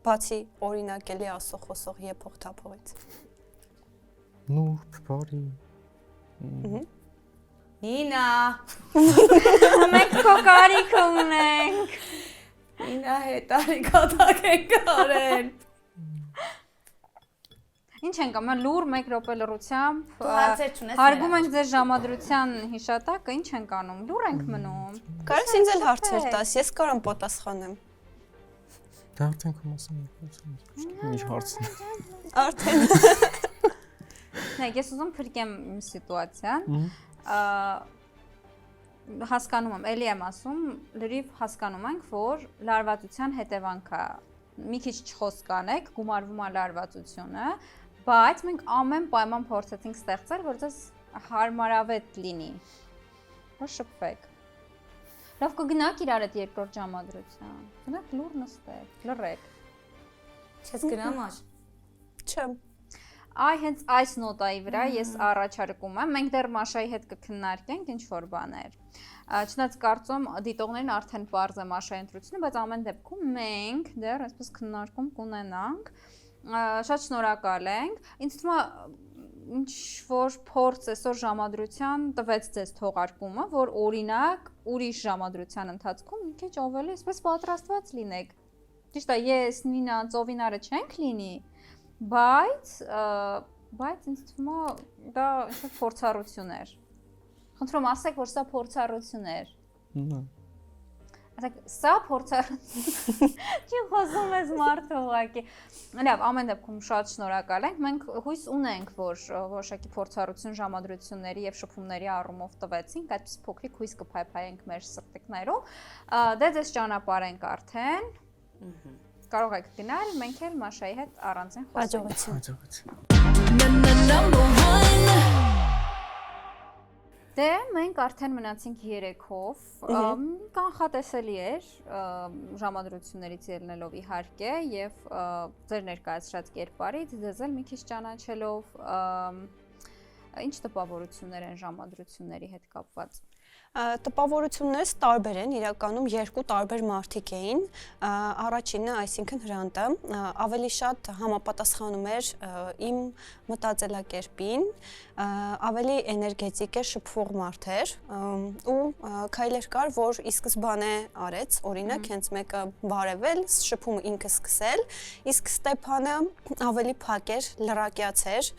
Բացի օրինակելի ասող խոսող եփող թափողից։ նուրբ, բարի։ Նինա, Մենք քո կարիքը ունենք։ Նինա հետ արիքատակ ենք արեն։ Ինչ ենք անում, լուր 1 րոպե լռությամբ։ Դու հարցեր չունես։ Հարգում ենք ձեր ժամադրության հիշատակը, ինչ ենք անում, լուր ենք մնում։ Կարես ինձ էլ հարցեր տաս, ես կարամ պատասխանեմ։ Դա արդեն քո մասն է։ Ինչ հարցն է։ Արդեն։ Նայ, ես ուզում փրկեմ իմ սիտուացիան։ Հասկանում եմ, էլի եմ ասում, լրիվ հասկանում ենք, որ լարվածության հետևանք է։ Մի քիչ չխոսք անեք, գումարվում է լարվածությունը, բայց մենք ամեն պայման փորձեցինք ստեղծել, որ դες հարմարավետ լինի։ Որ շփվեք։ Լավ կգնաք իրար հետ երկրորդ ժամադրության։ Գնաք լուր նստեք, լռեք։ Չես գնամ աշ։ Չեմ։ Այ հենց այս նոտայի վրա ես առաջարկում եմ, մենք դեռ Մաշայի հետ կքննարկենք ինչ որ բաներ։ Չնայած կարծում դիտողներին արդեն པարզ է Մաշայի ընտրությունը, բայց ամեն դեպքում մենք դեռ այսպես քննարկում կունենանք։ Շատ շնորհակալ ենք։ Ինձ թվում է ինչ որ փորձ այսօր ժամադրության տվեց ձեզ թողարկումը, որ օրինակ ուրիշ ժամադրության ընթացքում մի քիչ ավելի այսպես պատրաստված լինեք։ Ճիշտ է, ես Նինա Ծովինարը չենք լինի, բայց ինձ թվում է դա ինչ-որ փորձառություն էր։ Խնդրում ասեք, որ սա փորձառություն էր։ Ասեք, սա փորձառություն։ Չի խոսում ես մարդը ուղղակի։ Լավ, ամեն դեպքում շատ շնորհակալ ենք։ Մենք հույս ունենք, որ որոշակի փորձառություն ժամադրությունների եւ շփումների առումով տվեցինք, այդպես փոքրիկ հույս կփայփայենք մեր սրտիկներով։ Դե ձեզ ճանապարհենք արդեն։ Կարող եք գնալ, մենք էլ Մաշայի հետ առանձին խոսենք։ Դե մենք արդեն մնացինք 3-ով, կանխատեսելի էր ժամադրություններից ելնելով իհարկե եւ ձեր ներկայացրած կերպարից ձեզ էլ մի քիչ ճանաչելով ինչ տպավորություններ են ժամադրությունների հետ կապված։ Տպավորություններս տարբեր են, իրականում երկու տարբեր մարդիկ էին։ Առաջինը, այսինքն Հրանտը, ավելի շատ համապատասխանում էր իմ մտածելակերպին, ավելի էներգետիկ էր, շփվող մարդ էր ու քայլեր կար, որ ի սկզբանե արեց, օրինակ, հենց մեկը բարևել, շփումը ինքը սկսել, իսկ Ստեփանը ավելի փակ էր, լրակյաց էր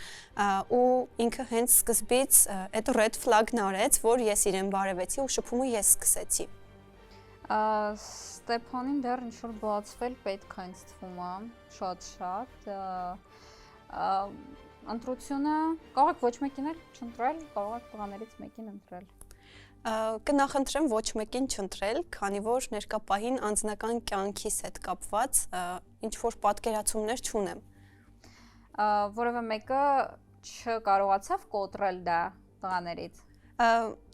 ու ինքը հենց սկզբից այդ red flag-ն արեց, որ ես իրեն բարևեցի ու շփումը ես սկսեցի։ Ստեփանին դեռ ինչ-որ բացվել պետք է ինձ թվում է, շատ։ Ընտրությունը կարող եք ոչ մեկին էլ չընտրել, կարող եք տղաներից մեկին ընտրել։ Կնախընտրեմ ոչ մեկին չընտրել, քանի որ ներկա պահին անձնական կյանքիս հետ կապված ինչ որ պատկերացումներ չունեմ։ Որևէ մեկը չկարողացավ կոտրել դա տղաներից։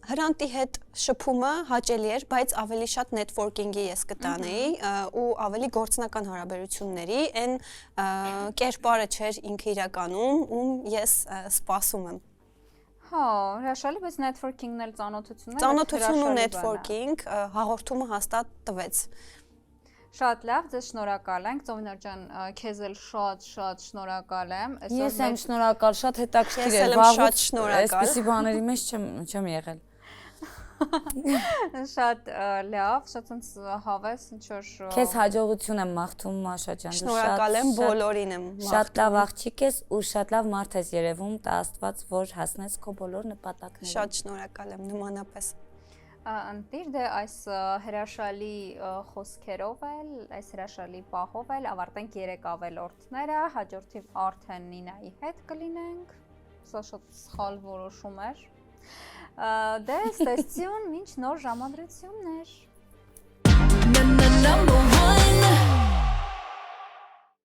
Հրանտի հետ շփումը հաճելի էր, բայց ավելի շատ networking-ի ես կտանեի ու ավելի գործնական հարաբերությունների, այն կերպարը չէր ինքը իրականում, ում ես սպասում եմ։ Հա, հրաշալի, բայց networking-ն էլ ծանոթությունն է։ Ծանոթություն ու networking հաղորդումը հաստատ տվեց։ Շատ լավ, ձեզ շնորհակալ ենք, Ծովինար ջան, քեզ էլ շատ շնորհակալ եմ։ Ես եմ շնորհակալ, շատ հետաքրքիր Ես էր, էլ եմ շատ շնորհակալ։ Այսպիսի բաների մեջ չեմ եղել։ Շատ լավ, շատ ցած հավես, ինչ որ Քեզ հաջողություն եմ մաղթում, Մաշա ջան։ Շնորհակալ եմ, բոլորին եմ Շատ լավ աղջիկ ես ու շատ լավ մարդ ես երևում, տա Աստված, որ հասնես քո բոլոր նպատակներին։ Շատ շնորհակալ եմ նմանապես։ Ընտիր դե այս հրաշալի խոսքերով էլ, այս հրաշալի պահով էլ ավարտենք 3 ավելորդները, հաջորդիվ արդեն Նինայի հետ կլինենք, սա շատ սխալ որոշում էր, դե ստեսություն մինչ նոր ժամադրություններ։